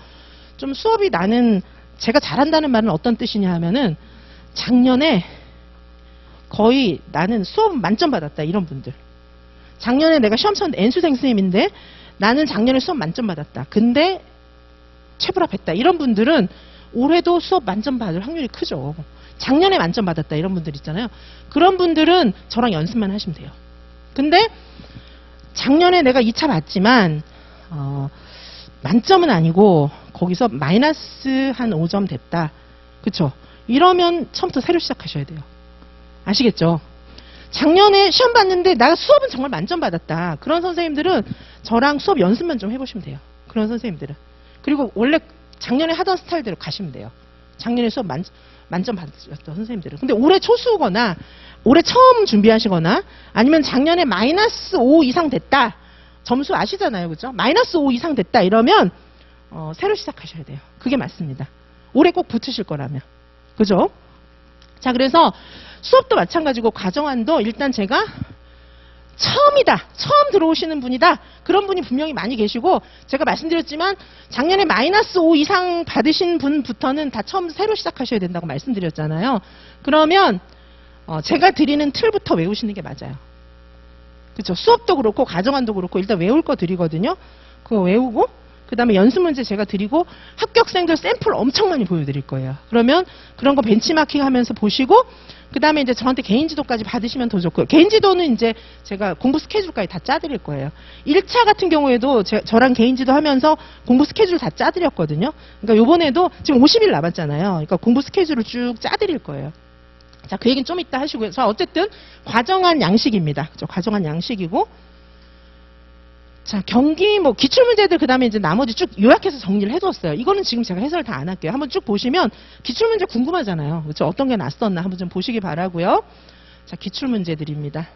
좀 수업이 나는 제가 잘한다는 말은 어떤 뜻이냐 하면은 작년에 거의 나는 수업 만점 받았다 이런 분들. 작년에 내가 시험 쳤는데 N수생 선생님인데 나는 작년에 수업 만점 받았다. 근데 최불합했다. 이런 분들은 올해도 수업 만점 받을 확률이 크죠. 작년에 만점 받았다 이런 분들 있잖아요. 그런 분들은 저랑 연습만 하시면 돼요. 근데 작년에 내가 2차 받지만 만점은 아니고 거기서 마이너스 한 5점 됐다. 그쵸? 이러면 처음부터 새로 시작하셔야 돼요. 아시겠죠? 작년에 시험 봤는데 나 수업은 정말 만점 받았다. 그런 선생님들은 저랑 수업 연습만 좀 해보시면 돼요. 그런 선생님들은. 그리고 원래 작년에 하던 스타일대로 가시면 돼요. 작년에 수업 만점 받으셨던 선생님들은. 근데 올해 초수거나 올해 처음 준비하시거나 아니면 작년에 -5 이상 됐다. 점수 아시잖아요. 그죠? -5 이상 됐다 이러면 새로 시작하셔야 돼요. 그게 맞습니다. 올해 꼭 붙으실 거라면. 그죠? 자, 그래서 수업도 마찬가지고 과정안도 일단 제가 처음 들어오시는 분이다. 그런 분이 분명히 많이 계시고 제가 말씀드렸지만 작년에 -5 이상 받으신 분부터는 다 처음 새로 시작하셔야 된다고 말씀드렸잖아요. 그러면 제가 드리는 틀부터 외우시는 게 맞아요. 그렇죠? 수업도 그렇고 과정안도 그렇고 일단 외울 거 드리거든요. 그거 외우고 그 다음에 연습 문제 제가 드리고 합격생들 샘플 엄청 많이 보여드릴 거예요. 그러면 그런 거 벤치마킹 하면서 보시고 그 다음에 이제 저한테 개인 지도까지 받으시면 더 좋고요. 개인 지도는 이제 제가 공부 스케줄까지 다 짜드릴 거예요. 1차 같은 경우에도 저랑 개인 지도 하면서 공부 스케줄 다 짜드렸거든요. 그러니까 요번에도 지금 50일 남았잖아요. 그러니까 공부 스케줄을 쭉 짜드릴 거예요. 자, 그 얘기는 좀 이따 하시고요. 자, 어쨌든 과정안 양식입니다. 그죠? 과정안 양식이고. 자, 경기 뭐 기출문제들 그다음에 이제 나머지 쭉 요약해서 정리를 해두었어요. 이거는 지금 제가 해설 다 안 할게요. 한번 쭉 보시면 기출문제 궁금하잖아요. 그렇죠? 어떤 게 났었나 한번 좀 보시기 바라고요. 자, 기출문제들입니다.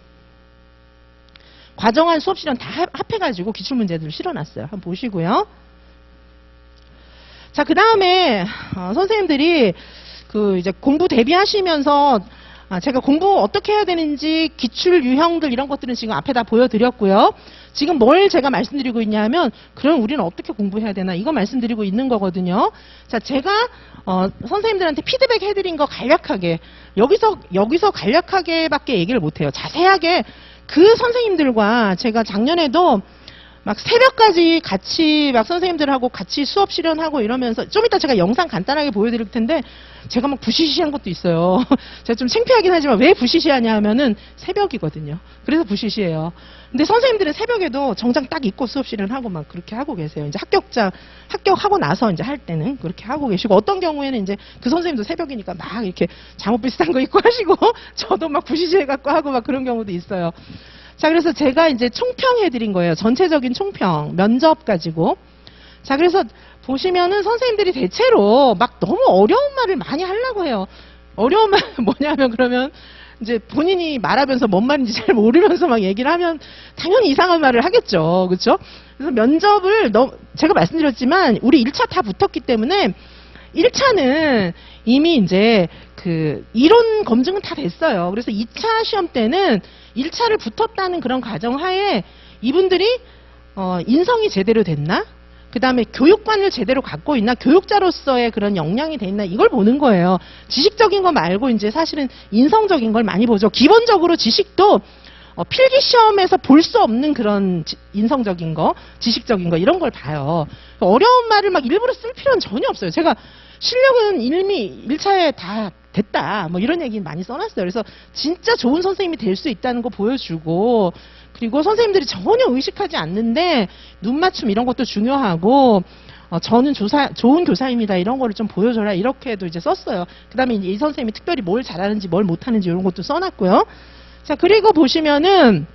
과정안 수업 실현 다 합해가지고 기출문제들을 실어놨어요. 한번 보시고요. 자, 그다음에 선생님들이 그 이제 공부 대비하시면서 제가 공부 어떻게 해야 되는지 기출 유형들 이런 것들은 지금 앞에 다 보여드렸고요. 지금 뭘 제가 말씀드리고 있냐면 그럼 우리는 어떻게 공부해야 되나 이거 말씀드리고 있는 거거든요. 자, 제가 선생님들한테 피드백 해드린 거 간략하게 여기서 간략하게밖에 얘기를 못해요. 자세하게 그 선생님들과 제가 작년에도 막 새벽까지 같이 막 선생님들하고 같이 수업 실현하고 이러면서 좀 이따 제가 영상 간단하게 보여드릴 텐데 제가 막 부시시한 것도 있어요. 제가 좀 창피하긴 하지만 왜 부시시하냐 하면은 새벽이거든요. 그래서 부시시해요. 근데 선생님들은 새벽에도 정장 딱 입고 수업 실현하고 막 그렇게 하고 계세요. 이제 합격하고 나서 이제 할 때는 그렇게 하고 계시고 어떤 경우에는 이제 그 선생님도 새벽이니까 막 이렇게 잠옷 비슷한 거 입고 하시고 저도 막 부시시해갖고 하고 막 그런 경우도 있어요. 자, 그래서 제가 이제 총평해드린 거예요. 전체적인 총평, 면접 가지고. 자, 그래서 보시면은 선생님들이 대체로 막 너무 어려운 말을 많이 하려고 해요. 어려운 말 뭐냐면 그러면 이제 본인이 말하면서 뭔 말인지 잘 모르면서 막 얘기를 하면 당연히 이상한 말을 하겠죠. 그렇죠? 그래서 면접을 제가 말씀드렸지만 우리 1차 다 붙었기 때문에 1차는 이미 이제 그 이론 검증은 다 됐어요. 그래서 2차 시험 때는 1차를 붙었다는 그런 가정 하에 이분들이 인성이 제대로 됐나? 그 다음에 교육관을 제대로 갖고 있나? 교육자로서의 그런 역량이 돼 있나? 이걸 보는 거예요. 지식적인 거 말고 이제 사실은 인성적인 걸 많이 보죠. 기본적으로 지식도 필기 시험에서 볼 수 없는 그런 인성적인 거, 지식적인 거 이런 걸 봐요. 어려운 말을 막 일부러 쓸 필요는 전혀 없어요. 제가 실력은 이미 1차에 다 됐다. 뭐 이런 얘기 많이 써놨어요. 그래서 진짜 좋은 선생님이 될 수 있다는 거 보여주고 그리고 선생님들이 전혀 의식하지 않는데 눈 맞춤 이런 것도 중요하고 저는 좋은 교사입니다. 이런 거를 좀 보여줘라. 이렇게도 이제 썼어요. 그 다음에 이 선생님이 특별히 뭘 잘하는지 뭘 못하는지 이런 것도 써놨고요. 자, 그리고 보시면은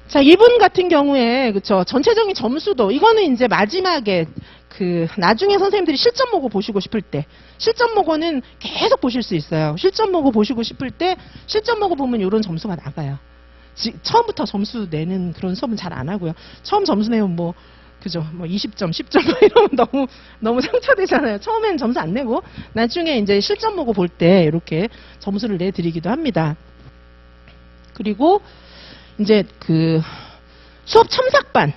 자, 이분 같은 경우에 그쵸 전체적인 점수도 이거는 이제 마지막에 그 나중에 선생님들이 실전 모고 보시고 싶을 때 실전 모고는 계속 보실 수 있어요. 실전 모고 보시고 싶을 때 실전 모고 보면 이런 점수가 나가요. 처음부터 점수 내는 그런 수업은 잘 안 하고요. 처음 점수 내면 뭐 그죠? 뭐 20점, 10점 이러면 너무 상처되잖아요. 처음엔 점수 안 내고 나중에 이제 실전 모고 볼 때 이렇게 점수를 내드리기도 합니다. 그리고 이제 그 수업 첨삭반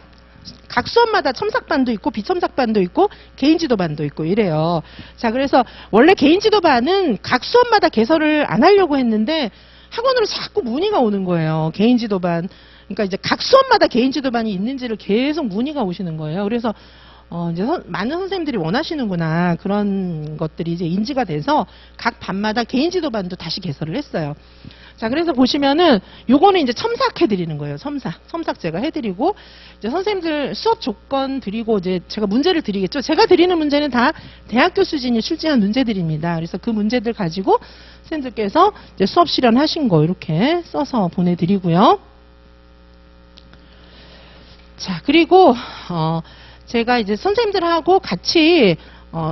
각 수업마다 첨삭반도 있고 비첨삭반도 있고 개인지도반도 있고 이래요. 자, 그래서 원래 개인지도반은 각 수업마다 개설을 안 하려고 했는데 학원으로 자꾸 문의가 오는 거예요. 개인지도반. 그러니까 이제 각 수업마다 개인지도반이 있는지를 계속 문의가 오시는 거예요. 그래서 이제 많은 선생님들이 원하시는구나 그런 것들이 이제 인지가 돼서 각 반마다 개인지도반도 다시 개설을 했어요. 자, 그래서 보시면은 요거는 이제 첨삭해 드리는 거예요. 첨삭 제가 해드리고 이제 선생님들 수업 조건 드리고 이제 제가 문제를 드리겠죠. 제가 드리는 문제는 다 대학교 수준이 출제한 문제들입니다. 그래서 그 문제들 가지고 선생님들께서 이제 수업 실현하신 거 이렇게 써서 보내드리고요. 자, 그리고 제가 이제 선생님들하고 같이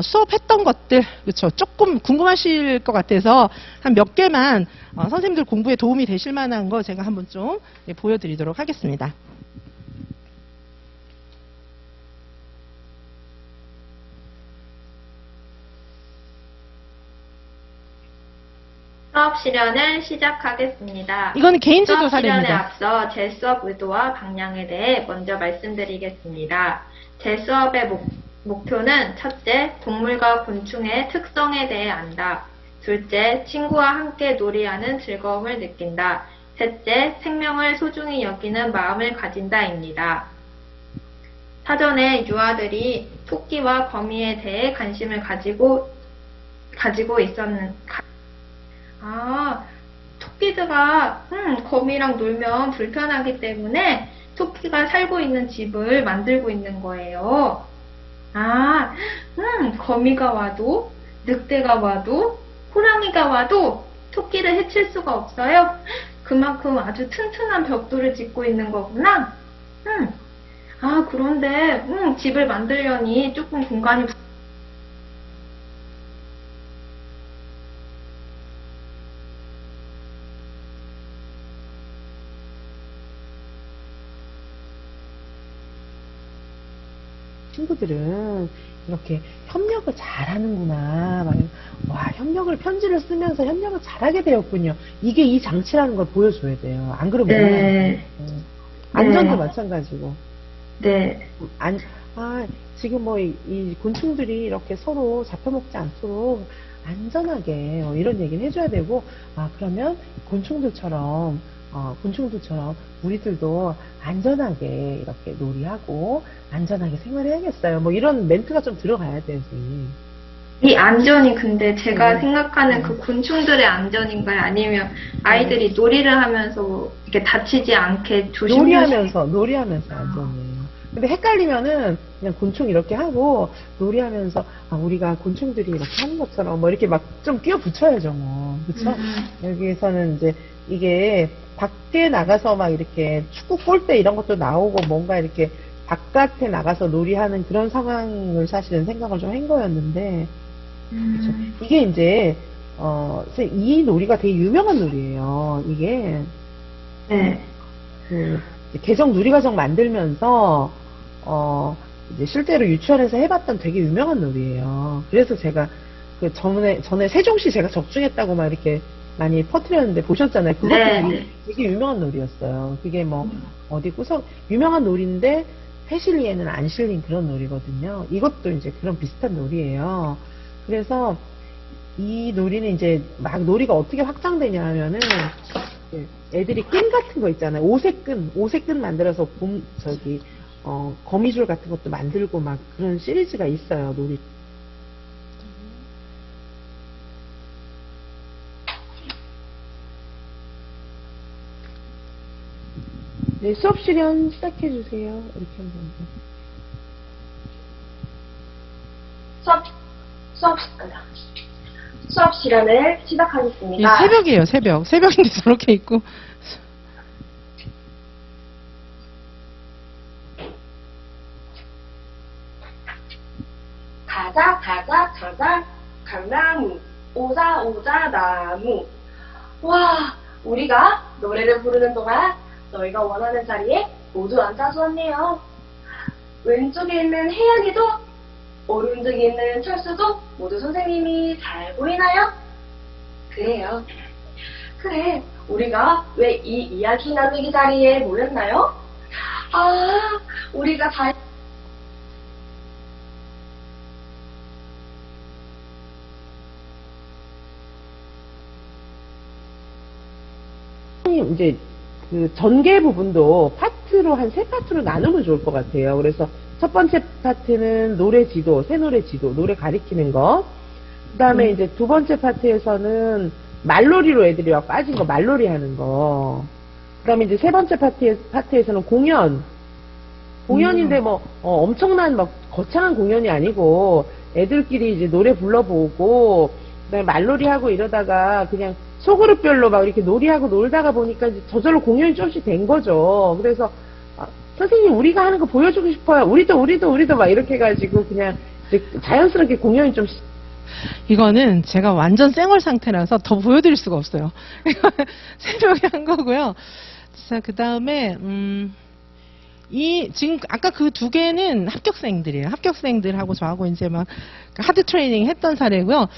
수업했던 것들, 그렇죠? 조금 궁금하실 것 같아서 한 몇 개만 선생님들 공부에 도움이 되실 만한 거 제가 한번 좀 보여드리도록 하겠습니다. 수업 실현을 시작하겠습니다. 이거는 개인지도 수업 실현에 사례입니다. 앞서 제 수업 의도와 방향에 대해 먼저 말씀드리겠습니다. 제 수업의 목표는 첫째, 동물과 곤충의 특성에 대해 안다. 둘째, 친구와 함께 놀이하는 즐거움을 느낀다. 셋째, 생명을 소중히 여기는 마음을 가진다입니다. 사전에 유아들이 토끼와 거미에 대해 관심을 가지고 토끼가 거미랑 놀면 불편하기 때문에 토끼가 살고 있는 집을 만들고 있는 거예요. 거미가 와도, 늑대가 와도, 호랑이가 와도 토끼를 해칠 수가 없어요. 그만큼 아주 튼튼한 벽돌을 짓고 있는 거구나. 그런데 집을 만들려니 조금 공간이 친구들은 이렇게 협력을 잘하는구나. 와, 편지를 쓰면서 협력을 잘하게 되었군요. 이게 이 장치라는 걸 보여줘야 돼요. 안 그러면 네. 안전도 네. 마찬가지고. 네. 지금 이 곤충들이 이렇게 서로 잡혀먹지 않도록 안전하게 이런 얘기는 해줘야 되고, 그러면 곤충들처럼 우리들도 안전하게 이렇게 놀이하고 안전하게 생활해야겠어요. 이런 멘트가 좀 들어가야 돼요, 선생님. 이 안전이 근데 제가 네. 생각하는 그 곤충들의 안전인가요? 아니면 아이들이 놀이를 하면서 이렇게 다치지 않게 놀이하면서 안전이에요. 근데 헷갈리면은 그냥 곤충 이렇게 하고 놀이하면서 우리가 곤충들이 이렇게 하는 것처럼 이렇게 막 좀 끼워 붙여야죠, 그쵸? 여기에서는 이제 이게 밖에 나가서 막 이렇게 축구 골대 이런 것도 나오고 뭔가 이렇게 바깥에 나가서 놀이하는 그런 상황을 사실은 생각을 좀 한 거였는데, 그쵸? 이게 이제 이 놀이가 되게 유명한 놀이에요. 이게 네. 개정 누리과정 만들면서 이제 실제로 유치원에서 해봤던 되게 유명한 놀이에요. 그래서 제가 전에 세종시 제가 적중했다고 막 이렇게 많이 퍼뜨렸는데 보셨잖아요. 그것도 네. 되게 유명한 놀이였어요. 그게 어디 구석 유명한 놀이인데 패실리에는 안 실린 그런 놀이거든요. 이것도 이제 그런 비슷한 놀이에요. 그래서 이 놀이는 이제 막 놀이가 어떻게 확장되냐 하면은 애들이 끈 같은 거 있잖아요. 오색끈 만들어서 거미줄 같은 것도 만들고 막 그런 시리즈가 있어요, 놀이. 네, 수업 실현 시작해 주세요. 이렇게 한번. 수업 실현을 시작하겠습니다. 새벽이에요, 새벽. 새벽인데 저렇게 있고. 가자 강나무 오자 나무. 와, 우리가 노래를 부르는 동안 너희가 원하는 자리에 모두 앉아서 왔네요. 왼쪽에 있는 혜연이도 오른쪽에 있는 철수도 모두 선생님이 잘 보이나요? 그래요. 그래, 우리가 왜 이 이야기 나누기 자리에 모였나요? 우리가 잘 이제 그 전개 부분도 파트로 한 3파트로 나누면 좋을 것 같아요. 그래서 첫 번째 파트는 노래 지도, 새노래 지도, 노래 가리키는 거. 그 다음에 이제 두 번째 파트에서는 말놀이로 애들이 막 빠진 거, 말놀이 하는 거. 그 다음에 이제 세 번째 파트에서는 공연인데 엄청난 막 거창한 공연이 아니고 애들끼리 이제 노래 불러보고, 그다음에 말놀이 하고 이러다가 그냥 소그룹별로 막 이렇게 놀이하고 놀다가 보니까 이제 저절로 공연이 조금씩 된 거죠. 그래서 선생님 우리가 하는 거 보여주고 싶어요. 우리도 막 이렇게 해가지고 그냥 이제 자연스럽게 공연이 좀 이거는 제가 완전 쌩얼 상태라서 더 보여드릴 수가 없어요. 새벽에 한 거고요. 자, 그 다음에, 지금 아까 그 두 개는 합격생들이에요. 합격생들하고 저하고 이제 막 하드 트레이닝 했던 사례고요.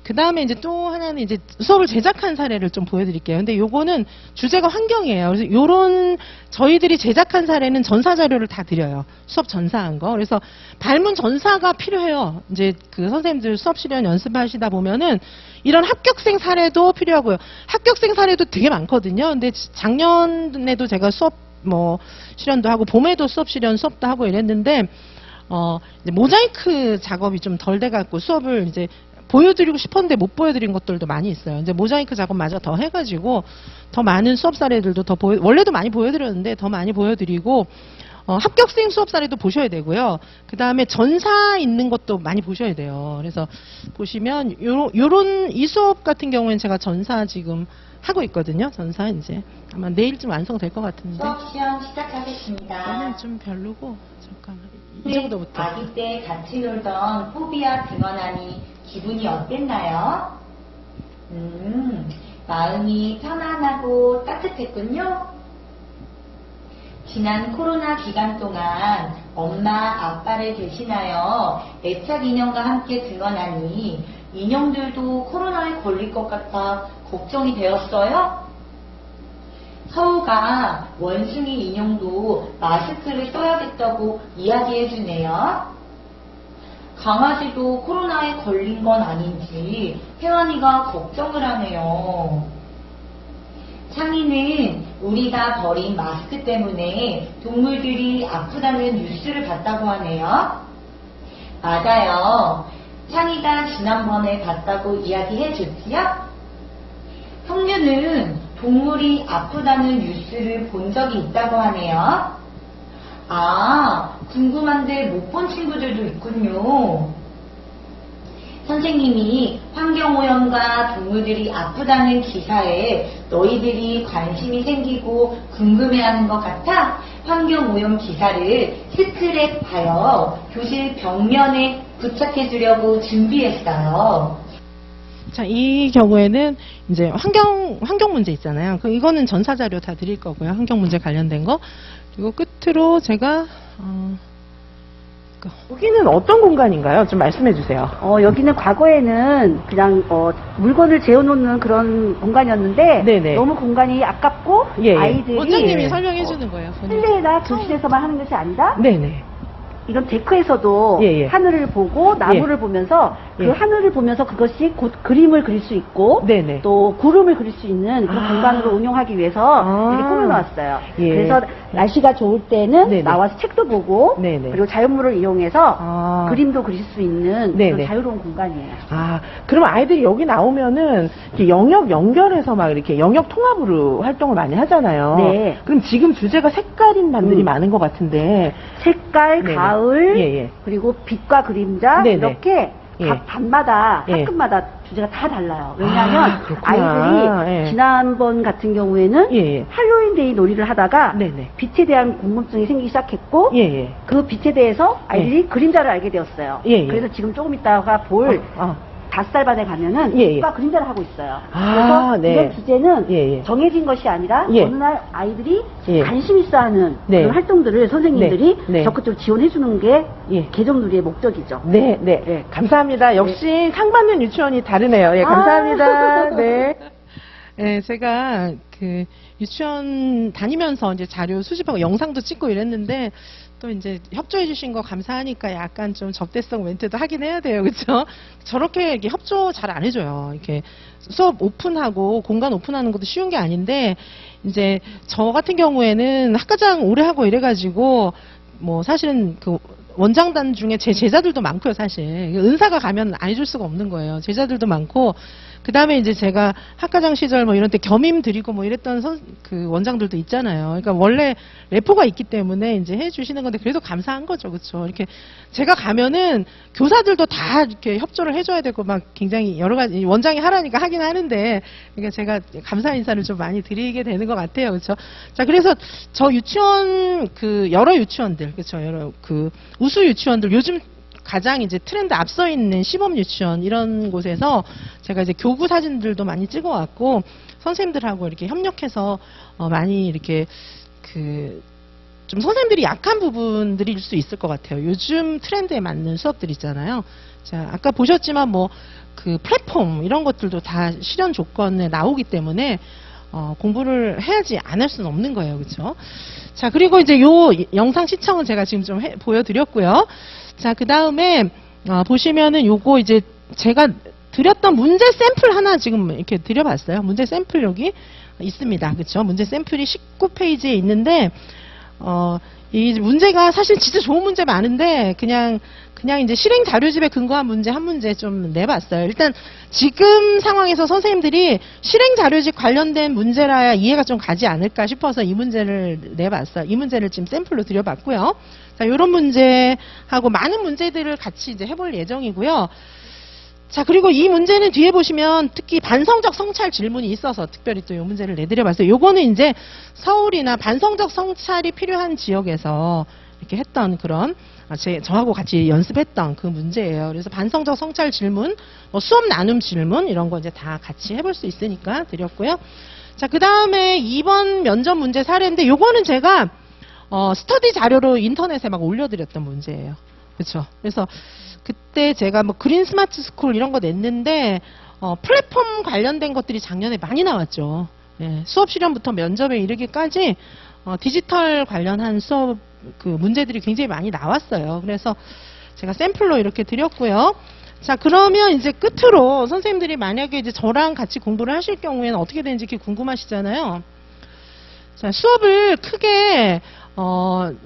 그 다음에 이제 또 하나는 이제 수업을 제작한 사례를 좀 보여드릴게요. 근데 요거는 주제가 환경이에요. 그래서 요런 저희들이 제작한 사례는 전사 자료를 다 드려요. 수업 전사한 거. 그래서 발문 전사가 필요해요. 이제 그 선생님들 수업 실현 연습하시다 보면은 이런 합격생 사례도 필요하고요. 합격생 사례도 되게 많거든요. 근데 작년에도 제가 수업 실현도 하고 봄에도 수업 실현 수업도 하고 이랬는데 이제 모자이크 작업이 좀 덜 돼갖고 수업을 이제 보여드리고 싶었는데 못 보여드린 것들도 많이 있어요. 이제 모자이크 작업마저 더 해가지고 더 많은 수업 사례들도 원래도 많이 보여드렸는데 더 많이 보여드리고 합격생 수업 사례도 보셔야 되고요. 그 다음에 전사 있는 것도 많이 보셔야 돼요. 그래서 보시면 요런 이 수업 같은 경우에는 제가 전사 지금 하고 있거든요. 전사 이제 아마 내일쯤 완성될 것 같은데. 수업 시험 시작하겠습니다. 오늘 좀 별로고 잠깐만 이 정도부터. 아기 때 같이 놀던 포비아 등원하니 기분이 어땠나요? 마음이 편안하고 따뜻했군요. 지난 코로나 기간 동안 엄마, 아빠를 대신하여 애착 인형과 함께 등원하니 인형들도 코로나에 걸릴 것 같아 걱정이 되었어요. 서우가 원숭이 인형도 마스크를 써야겠다고 이야기해주네요. 강아지도 코로나에 걸린 건 아닌지 혜원이가 걱정을 하네요. 창희는 우리가 버린 마스크 때문에 동물들이 아프다는 뉴스를 봤다고 하네요. 맞아요. 창희가 지난번에 봤다고 이야기해줬지요? 성류는 동물이 아프다는 뉴스를 본 적이 있다고 하네요. 아, 궁금한데 못 본 친구들도 있군요. 선생님이 환경오염과 동물들이 아프다는 기사에 너희들이 관심이 생기고 궁금해하는 것 같아 환경오염 기사를 스크랩하여 교실 벽면에 부착해 주려고 준비했어요. 자, 이 경우에는 이제 환경 문제 있잖아요. 이거는 전사 자료 다 드릴 거고요. 환경 문제 관련된 거. 그리고 끝으로 제가 여기는 어떤 공간인가요? 좀 말씀해 주세요. 여기는 과거에는 그냥 물건을 재워놓는 그런 공간이었는데 네네. 너무 공간이 아깝고 예, 예. 아이들이 원장님이 설명해 주는 거예요. 본인. 실내나 교실에서만 하는 것이 아니라 네네. 이런 데크에서도 예, 예. 하늘을 보고 나무를 보면서 그 예. 하늘을 보면서 그것이 곧 그림을 그릴 수 있고 네네. 또 구름을 그릴 수 있는 그런 아. 공간으로 운용하기 위해서 아. 이렇게 꾸며놨어요. 예. 그래서 날씨가 좋을 때는 네네. 나와서 책도 보고 네네. 그리고 자연물을 이용해서 아. 그림도 그릴 수 있는 네네. 그런 자유로운 공간이에요. 아, 그럼 아이들이 여기 나오면은 이렇게 영역 연결해서 막 이렇게 영역 통합으로 활동을 많이 하잖아요. 네. 그럼 지금 주제가 색깔인 반들이 많은 것 같은데. 색깔, 네네. 가을, 예, 예. 그리고 빛과 그림자 네네. 이렇게 예. 각 반마다 예. 학급마다 주제가 다 달라요. 왜냐하면 아, 그렇구나. 아이들이 예. 지난번 같은 경우에는 예, 예. 할로윈데이 놀이를 하다가 네네. 빛에 대한 궁금증이 생기기 시작했고 예, 예. 그 빛에 대해서 아이들이 그림자를 알게 되었어요. 예, 예. 그래서 지금 조금 있다가 볼 어. 5살반에 가면은 예, 예. 빛과 그림자를 하고 있어요. 아, 그래서 네. 이런 주제는 예, 예. 정해진 것이 아니라 예. 어느 날 아이들이 예. 관심 있어 하는 네. 그런 활동들을 선생님들이 네. 네. 적극적으로 지원해 주는 게 예. 개정놀이의 목적이죠. 네, 네. 네. 감사합니다. 역시 상 받는 유치원이 다르네요. 예, 감사합니다. 아. 네. 네, 제가 그 유치원 다니면서 이제 자료 수집하고 영상도 찍고 이랬는데 또 이제 협조해 주신 거 감사하니까 약간 좀 접대성 멘트도 하긴 해야 돼요. 그렇죠? 저렇게 이렇게 협조 잘 안 해줘요. 이렇게 수업 오픈하고 공간 오픈하는 것도 쉬운 게 아닌데 이제 저 같은 경우에는 학과장 오래 하고 이래가지고 뭐 사실은 그 원장단 중에 제 제자들도 많고요, 사실. 은사가 가면 안 해줄 수가 없는 거예요. 제자들도 많고. 그 다음에 이제 제가 학과장 시절 뭐 이런 때 겸임 드리고 뭐 이랬던 그 원장들도 있잖아요. 그러니까 원래 레포가 있기 때문에 이제 해주시는 건데 그래도 감사한 거죠. 그렇죠. 이렇게 제가 가면은 교사들도 다 이렇게 협조를 해줘야 되고 막 굉장히 여러 가지 원장이 하라니까 하긴 하는데 그러니까 제가 감사 인사를 좀 많이 드리게 되는 것 같아요. 그렇죠. 자, 그래서 저 유치원 그 여러 유치원들 그렇죠. 여러 그 우수 유치원들 요즘 가장 이제 트렌드 앞서 있는 시범 유치원 이런 곳에서 제가 이제 교구 사진들도 많이 찍어왔고 선생님들하고 이렇게 협력해서 많이 이렇게 그 좀 선생님들이 약한 부분들일 수 있을 것 같아요. 요즘 트렌드에 맞는 수업들 있잖아요. 자, 아까 보셨지만 뭐 그 플랫폼 이런 것들도 다 실현 조건에 나오기 때문에 공부를 해야지 안 할 수는 없는 거예요. 그렇죠? 자, 그리고 이제 요 영상 시청은 제가 지금 좀 보여드렸고요. 자, 그 다음에 보시면은 요거 이제 제가 드렸던 문제 샘플 하나 지금 이렇게 드려봤어요. 문제 샘플 여기 있습니다. 그렇죠? 문제 샘플이 19페이지에 있는데 이 문제가 사실 진짜 좋은 문제 많은데 그냥 이제 실행 자료집에 근거한 문제 한 문제 좀 내봤어요. 일단 지금 상황에서 선생님들이 실행 자료집 관련된 문제라야 이해가 좀 가지 않을까 싶어서 이 문제를 내봤어요. 이 문제를 지금 샘플로 드려봤고요. 자, 이런 문제하고 많은 문제들을 같이 이제 해볼 예정이고요. 자, 그리고 이 문제는 뒤에 보시면 특히 반성적 성찰 질문이 있어서 특별히 또 이 문제를 내드려봤어요. 요거는 이제 서울이나 반성적 성찰이 필요한 지역에서 이렇게 했던 그런 저하고 같이 연습했던 그 문제예요. 그래서 반성적 성찰 질문, 수업 나눔 질문 이런 거 이제 다 같이 해볼 수 있으니까 드렸고요. 자, 그 다음에 2번 면접 문제 사례인데 요거는 제가 스터디 자료로 인터넷에 막 올려드렸던 문제예요. 그렇죠? 그래서 그때 제가 뭐 그린 스마트 스쿨 이런 거 냈는데 플랫폼 관련된 것들이 작년에 많이 나왔죠. 예, 수업 실현부터 면접에 이르기까지 디지털 관련한 수업 그 문제들이 굉장히 많이 나왔어요. 그래서 제가 샘플로 이렇게 드렸고요. 자, 그러면 이제 끝으로 선생님들이 만약에 이제 저랑 같이 공부를 하실 경우에는 어떻게 되는지 이렇게 궁금하시잖아요. 자, 수업을 크게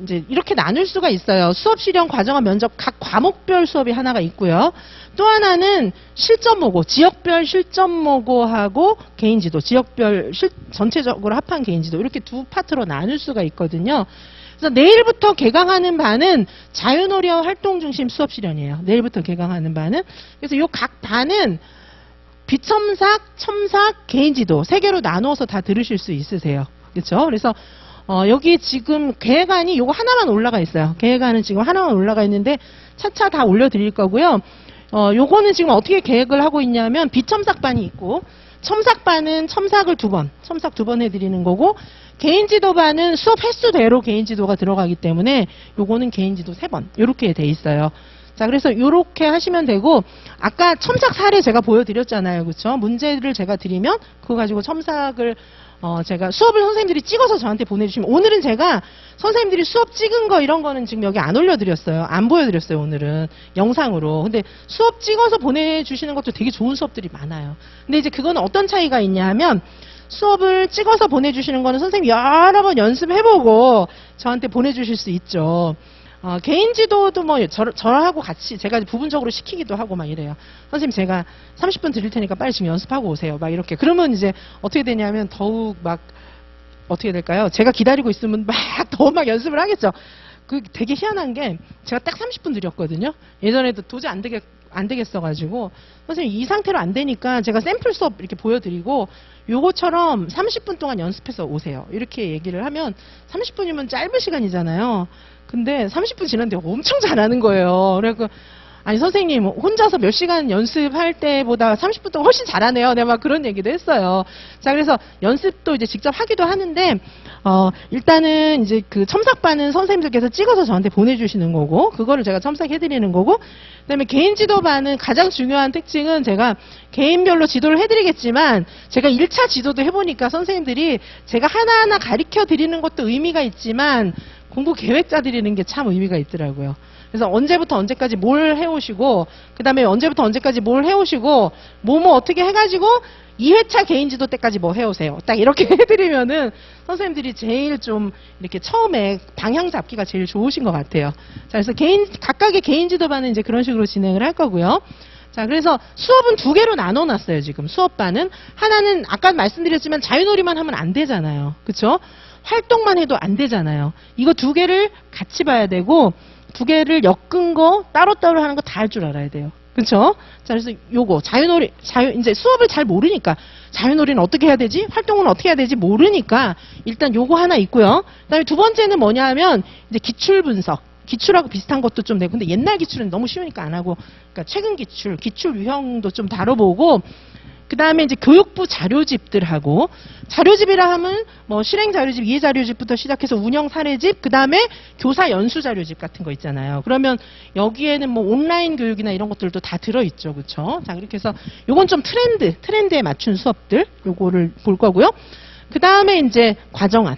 이제 이렇게 나눌 수가 있어요. 수업 실현 과정과 면접 각 과목별 수업이 하나가 있고요. 또 하나는 실전 모고, 지역별 실전 모고하고 개인지도, 지역별 전체적으로 합한 개인지도 이렇게 두 파트로 나눌 수가 있거든요. 그래서 내일부터 개강하는 반은 자유놀이와 활동 중심 수업 실현이에요. 내일부터 개강하는 반은. 그래서 요 각 반은 비첨삭, 첨삭, 개인지도 세 개로 나누어서 다 들으실 수 있으세요. 그렇죠? 그래서 여기 지금 계획안이 요거 하나만 올라가 있어요. 계획안은 지금 하나만 올라가 있는데 차차 다 올려드릴 거고요. 요거는 지금 어떻게 계획을 하고 있냐면 비첨삭반이 있고 첨삭반은 첨삭을 첨삭 두 번 해드리는 거고 개인지도반은 수업 횟수대로 개인지도가 들어가기 때문에 요거는 개인지도 3번 이렇게 돼 있어요. 자, 그래서 요렇게 하시면 되고 아까 첨삭 사례 제가 보여드렸잖아요. 그렇죠? 문제를 제가 드리면 그거 가지고 첨삭을 제가 수업을 선생님들이 찍어서 저한테 보내주시면 오늘은 제가 선생님들이 수업 찍은 거 이런 거는 지금 여기 안 올려드렸어요. 안 보여드렸어요. 오늘은 영상으로. 근데 수업 찍어서 보내주시는 것도 되게 좋은 수업들이 많아요. 근데 이제 그거는 어떤 차이가 있냐 하면 수업을 찍어서 보내주시는 거는 선생님 여러 번 연습해보고 저한테 보내주실 수 있죠. 개인 지도도 뭐 저하고 같이 제가 부분적으로 시키기도 하고 막 이래요. 선생님 제가 30분 드릴 테니까 빨리 지금 연습하고 오세요. 막 이렇게. 그러면 이제 어떻게 되냐면 더욱 막 어떻게 될까요? 제가 기다리고 있으면 더 막 연습을 하겠죠. 그 되게 희한한 게 제가 딱 30분 드렸거든요. 예전에도 도저히 안 되겠어가지고 선생님 이 상태로 안 되니까 제가 샘플 수업 이렇게 보여드리고 요거처럼 30분 동안 연습해서 오세요. 이렇게 얘기를 하면 30분이면 짧은 시간이잖아요. 근데 30분 지났는데 엄청 잘하는 거예요. 그래서 아니 선생님 혼자서 몇 시간 연습할 때보다 30분 동안 훨씬 잘하네요. 내가 막 그런 얘기도 했어요. 자, 그래서 연습도 이제 직접 하기도 하는데 일단은 이제 그 첨삭반은 선생님들께서 찍어서 저한테 보내주시는 거고 그거를 제가 첨삭해드리는 거고 그다음에 개인 지도반은 가장 중요한 특징은 제가 개인별로 지도를 해드리겠지만 제가 1차 지도도 해보니까 선생님들이 제가 하나하나 가르쳐 드리는 것도 의미가 있지만 공부 계획 짜드리는 게 참 의미가 있더라고요. 그래서 언제부터 언제까지 뭘 해오시고 그 다음에 언제부터 언제까지 뭘 해오시고 뭐뭐 어떻게 해가지고 2회차 개인지도 때까지 뭐 해오세요. 딱 이렇게 해드리면은 선생님들이 제일 좀 이렇게 처음에 방향 잡기가 제일 좋으신 것 같아요. 자, 그래서 각각의 개인지도반은 이제 그런 식으로 진행을 할 거고요. 자, 그래서 수업은 두 개로 나눠놨어요, 지금. 수업반은. 하나는 아까 말씀드렸지만 자유놀이만 하면 안 되잖아요. 그쵸? 활동만 해도 안 되잖아요. 이거 두 개를 같이 봐야 되고, 두 개를 엮은 거, 따로따로 하는 거 다 할 줄 알아야 돼요. 그쵸? 자, 그래서 요거, 이제 수업을 잘 모르니까, 자유놀이는 어떻게 해야 되지? 활동은 어떻게 해야 되지? 모르니까, 일단 요거 하나 있고요. 그 다음에 두 번째는 뭐냐 하면, 이제 기출 분석. 기출하고 비슷한 것도 좀 되고, 근데 옛날 기출은 너무 쉬우니까 안 하고, 그러니까 최근 기출 유형도 좀 다뤄보고, 그 다음에 이제 교육부 자료집들하고, 자료집이라 하면 뭐 실행 자료집, 이해 자료집부터 시작해서 운영 사례집, 그 다음에 교사 연수 자료집 같은 거 있잖아요. 그러면 여기에는 뭐 온라인 교육이나 이런 것들도 다 들어있죠. 그쵸? 자, 그렇게 해서 요건 좀 트렌드에 맞춘 수업들, 요거를 볼 거고요. 그 다음에 이제 과정안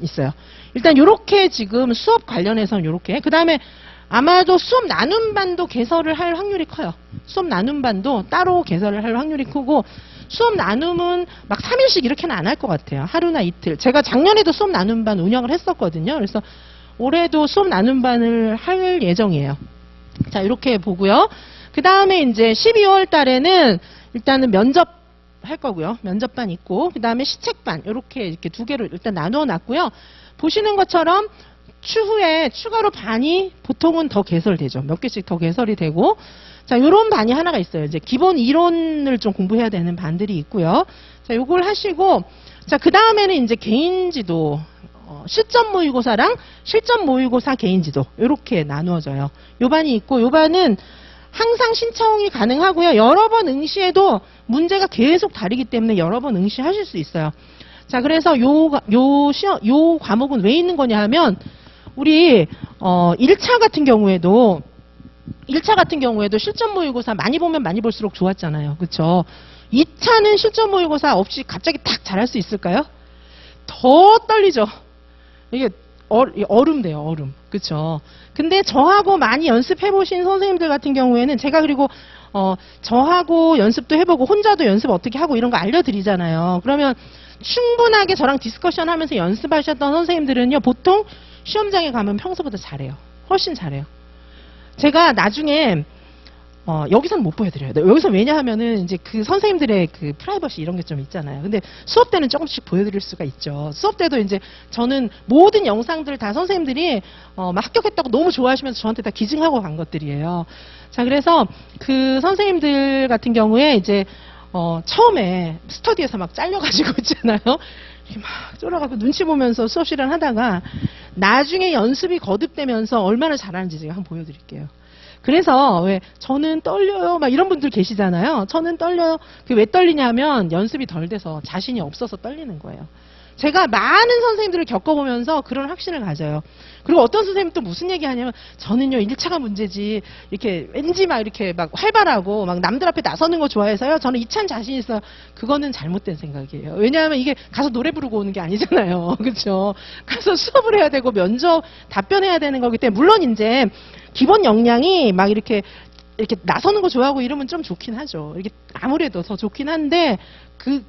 있어요. 일단 요렇게 지금 수업 관련해서는 요렇게. 그 다음에 아마도 수업 나눔반도 개설을 할 확률이 커요. 수업 나눔반도 따로 개설을 할 확률이 크고, 수업 나눔은 막 3일씩 이렇게는 안 할 것 같아요. 하루나 이틀. 제가 작년에도 수업 나눔반 운영을 했었거든요. 그래서 올해도 수업 나눔반을 할 예정이에요. 자, 이렇게 보고요. 그 다음에 이제 12월 달에는 일단은 면접 할 거고요. 면접반 있고, 그 다음에 시책반, 이렇게 두 개로 일단 나누어 놨고요. 보시는 것처럼 추후에 추가로 반이 보통은 더 개설되죠. 몇 개씩 더 개설이 되고, 자, 요런 반이 하나가 있어요. 이제 기본 이론을 좀 공부해야 되는 반들이 있고요. 자, 요걸 하시고, 자, 그 다음에는 이제 개인지도, 실전 모의고사랑 실전 모의고사 개인지도, 요렇게 나누어져요. 요 반이 있고, 요 반은 항상 신청이 가능하고요. 여러 번 응시해도 문제가 계속 다르기 때문에 여러 번 응시하실 수 있어요. 자, 그래서 요 과목은 왜 있는 거냐 하면, 우리 1차 같은 경우에도 실전 모의고사 많이 보면 많이 볼수록 좋았잖아요. 그렇죠? 2차는 실전 모의고사 없이 갑자기 딱 잘할 수 있을까요? 더 떨리죠. 이게 얼음 돼요, 얼음. 그렇죠? 근데 저하고 많이 연습해 보신 선생님들 같은 경우에는 제가 그리고 저하고 연습도 해보고 혼자도 연습 어떻게 하고 이런 거 알려드리잖아요. 그러면 충분하게 저랑 디스커션 하면서 연습하셨던 선생님들은요, 보통 시험장에 가면 평소보다 잘해요. 훨씬 잘해요. 제가 나중에 여기서는 못 보여드려요. 여기서 왜냐하면은 이제 그 선생님들의 그 프라이버시 이런 게 좀 있잖아요. 근데 수업 때는 조금씩 보여드릴 수가 있죠. 수업 때도 이제 저는 모든 영상들 다 선생님들이 막 합격했다고 너무 좋아하시면서 저한테 다 기증하고 간 것들이에요. 자, 그래서 그 선생님들 같은 경우에 이제 처음에 스터디에서 막 잘려가지고 있잖아요. 이렇게 막 쫄아가고 눈치 보면서 수업 시간 하다가 나중에 연습이 거듭되면서 얼마나 잘하는지 제가 한번 보여드릴게요. 그래서 왜 저는 떨려요 막 이런 분들 계시잖아요. 저는 떨려요. 그게 왜 떨리냐면 연습이 덜 돼서 자신이 없어서 떨리는 거예요. 제가 많은 선생님들을 겪어보면서 그런 확신을 가져요. 그리고 어떤 선생님 또 무슨 얘기 하냐면 저는요 1차가 문제지 이렇게 왠지 막 이렇게 막 활발하고 막 남들 앞에 나서는 거 좋아해서요. 저는 2차는 자신 있어요. 그거는 잘못된 생각이에요. 왜냐하면 이게 가서 노래 부르고 오는 게 아니잖아요. 그렇죠? 가서 수업을 해야 되고 면접 답변해야 되는 거기 때문에 물론 이제 기본 역량이 막 이렇게 나서는 거 좋아하고 이러면 좀 좋긴 하죠. 이게 아무래도 더 좋긴 한데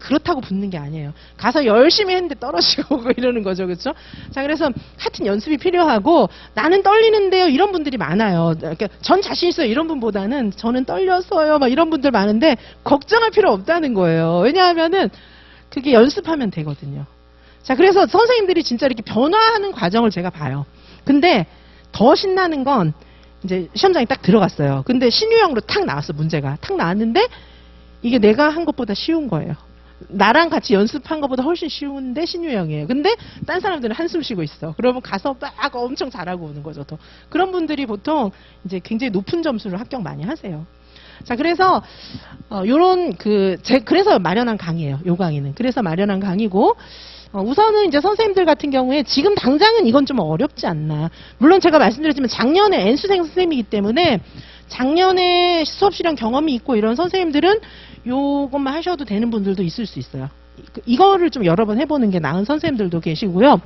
그렇다고 붙는 게 아니에요. 가서 열심히 했는데 떨어지고 오고 이러는 거죠. 그렇죠? 자, 그래서 하여튼 연습이 필요하고 나는 떨리는데요. 이런 분들이 많아요. 그러니까 전 자신 있어요. 이런 분보다는 저는 떨렸어요. 막 이런 분들 많은데 걱정할 필요 없다는 거예요. 왜냐하면은 그게 연습하면 되거든요. 자, 그래서 선생님들이 진짜 이렇게 변화하는 과정을 제가 봐요. 근데 더 신나는 건 이제 시험장에 딱 들어갔어요. 근데 신유형으로 탁 나왔어, 문제가. 탁 나왔는데 이게 내가 한 것보다 쉬운 거예요. 나랑 같이 연습한 것보다 훨씬 쉬운데 신유형이에요. 근데 딴 사람들은 한숨 쉬고 있어. 그러면 가서 막 엄청 잘하고 오는 거죠. 또. 그런 분들이 보통 이제 굉장히 높은 점수를 합격 많이 하세요. 자, 그래서 요런 그래서 마련한 강의예요. 요 강의는. 그래서 마련한 강의고 우선은 이제 선생님들 같은 경우에 지금 당장은 이건 좀 어렵지 않나. 물론 제가 말씀드렸지만 작년에 N수생 선생님이기 때문에 작년에 수업 실현 경험이 있고 이런 선생님들은 요것만 하셔도 되는 분들도 있을 수 있어요. 이거를 좀 여러 번 해보는 게 나은 선생님들도 계시고요.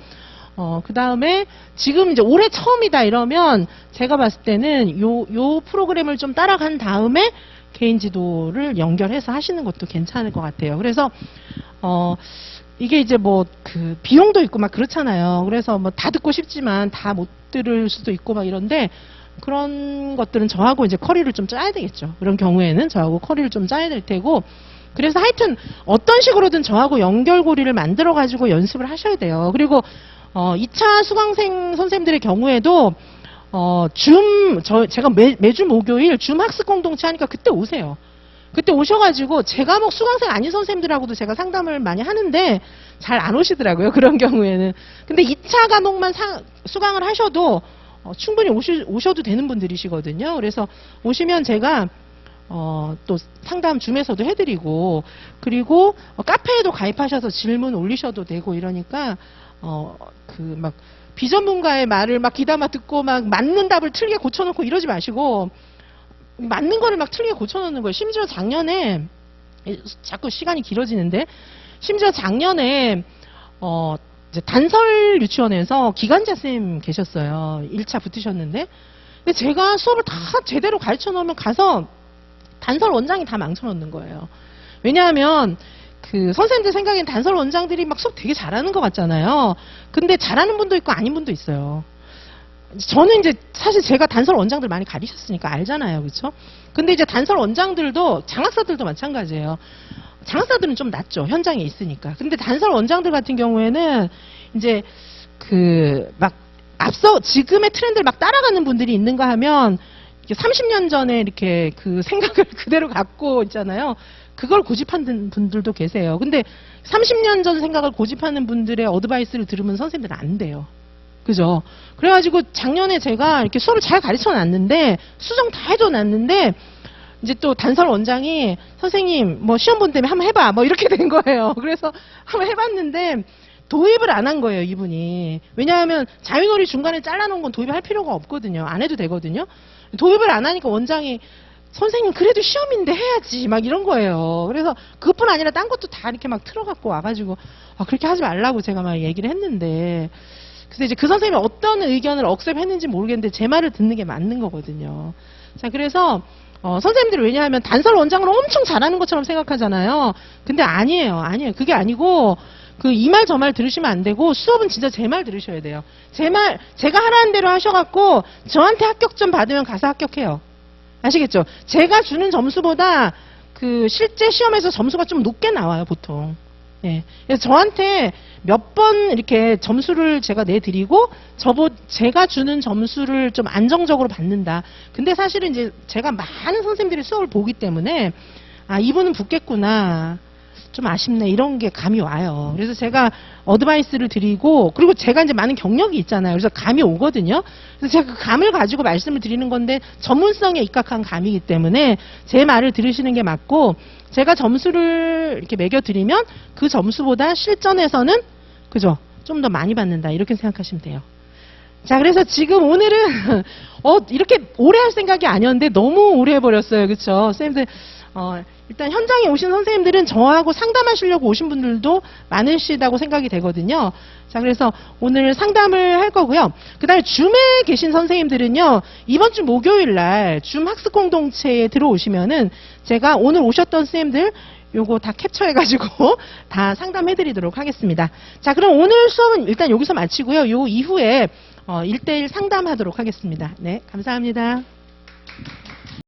그 다음에 지금 이제 올해 처음이다 이러면 제가 봤을 때는 요 프로그램을 좀 따라간 다음에 개인 지도를 연결해서 하시는 것도 괜찮을 것 같아요. 그래서, 이게 이제 뭐 비용도 있고 막 그렇잖아요. 그래서 뭐 다 듣고 싶지만 다 못 들을 수도 있고 막 이런데 그런 것들은 저하고 이제 커리를 좀 짜야 되겠죠. 그런 경우에는 저하고 커리를 좀 짜야 될 테고, 그래서 하여튼 어떤 식으로든 저하고 연결고리를 만들어 가지고 연습을 하셔야 돼요. 그리고 2차 수강생 선생님들의 경우에도 제가 매주 목요일 줌 학습 공동체 하니까 그때 오세요. 그때 오셔가지고 제 과목 수강생 아닌 선생님들하고도 제가 상담을 많이 하는데 잘 안 오시더라고요. 그런 경우에는. 근데 2차 과목만 수강을 하셔도 충분히 오셔도 되는 분들이시거든요. 그래서 오시면 제가 또 상담 줌에서도 해드리고, 그리고 카페에도 가입하셔서 질문 올리셔도 되고 이러니까 막 비전문가의 말을 막 귀담아 듣고 막 맞는 답을 틀리게 고쳐놓고 이러지 마시고, 맞는 거를 막 틀리게 고쳐놓는 거예요. 심지어 작년에, 자꾸 시간이 길어지는데, 심지어 작년에 이제 단설 유치원에서 기간자 쌤 계셨어요. 1차 붙으셨는데, 근데 제가 수업을 다 제대로 가르쳐 놓으면 가서 단설 원장이 다 망쳐놓는 거예요. 왜냐하면 그 선생님들 생각엔 단설 원장들이 막 수업 되게 잘하는 것 같잖아요. 근데 잘하는 분도 있고 아닌 분도 있어요. 저는 이제 사실 제가 단설 원장들 많이 가르쳤으니까 알잖아요. 그렇죠? 근데 이제 단설 원장들도 장학사들도 마찬가지예요. 장학사들은 좀 낫죠. 현장에 있으니까. 근데 단설 원장들 같은 경우에는 이제 막 앞서 지금의 트렌드를 막 따라가는 분들이 있는가 하면 30년 전에 이렇게 그 생각을 그대로 갖고 있잖아요. 그걸 고집하는 분들도 계세요. 근데 30년 전 생각을 고집하는 분들의 어드바이스를 들으면 선생님들은 안 돼요. 그죠? 그래가지고 작년에 제가 이렇게 수업을 잘 가르쳐 놨는데, 수정 다 해줘 놨는데, 이제 또 단설 원장이 선생님 뭐 시험 본 때문에 한번 해봐 뭐 이렇게 된 거예요. 그래서 한번 해봤는데 도입을 안 한 거예요, 이분이. 왜냐하면 자유놀이 중간에 잘라놓은 건 도입할 필요가 없거든요. 안 해도 되거든요. 도입을 안 하니까 원장이 선생님 그래도 시험인데 해야지 막 이런 거예요. 그래서 그것뿐 아니라 딴 것도 다 이렇게 막 틀어갖고 와가지고 그렇게 하지 말라고 제가 막 얘기를 했는데, 그래서 이제 그 선생님이 어떤 의견을 억셉했는지 모르겠는데 제 말을 듣는 게 맞는 거거든요. 자, 그래서 선생님들이 왜냐하면 단설 원장을 엄청 잘하는 것처럼 생각하잖아요. 근데 아니에요. 그게 아니고 이 말 저 말 들으시면 안 되고, 수업은 진짜 제 말 들으셔야 돼요. 제가 하라는 대로 하셔갖고 저한테 합격점 받으면 가서 합격해요. 아시겠죠? 제가 주는 점수보다 실제 시험에서 점수가 좀 높게 나와요, 보통. 예. 그래서 저한테 몇 번 이렇게 점수를 제가 내드리고, 제가 주는 점수를 좀 안정적으로 받는다. 근데 사실은 이제 제가 많은 선생님들이 수업을 보기 때문에, 이분은 붙겠구나. 좀 아쉽네. 이런 게 감이 와요. 그래서 제가 어드바이스를 드리고, 그리고 제가 이제 많은 경력이 있잖아요. 그래서 감이 오거든요. 그래서 제가 그 감을 가지고 말씀을 드리는 건데, 전문성에 입각한 감이기 때문에 제 말을 들으시는 게 맞고, 제가 점수를 이렇게 매겨드리면 그 점수보다 실전에서는, 그죠? 좀 더 많이 받는다. 이렇게 생각하시면 돼요. 자, 그래서 지금 오늘은, 이렇게 오래 할 생각이 아니었는데 너무 오래 해버렸어요. 그쵸? 선생님들, 일단 현장에 오신 선생님들은 저하고 상담하시려고 오신 분들도 많으시다고 생각이 되거든요. 자, 그래서 오늘 상담을 할 거고요. 그 다음에 줌에 계신 선생님들은요, 이번 주 목요일 날 줌 학습 공동체에 들어오시면은 제가 오늘 오셨던 선생님들 요거 다 캡처해가지고 다 상담해드리도록 하겠습니다. 자, 그럼 오늘 수업은 일단 여기서 마치고요. 요 이후에 1대1 상담하도록 하겠습니다. 네, 감사합니다.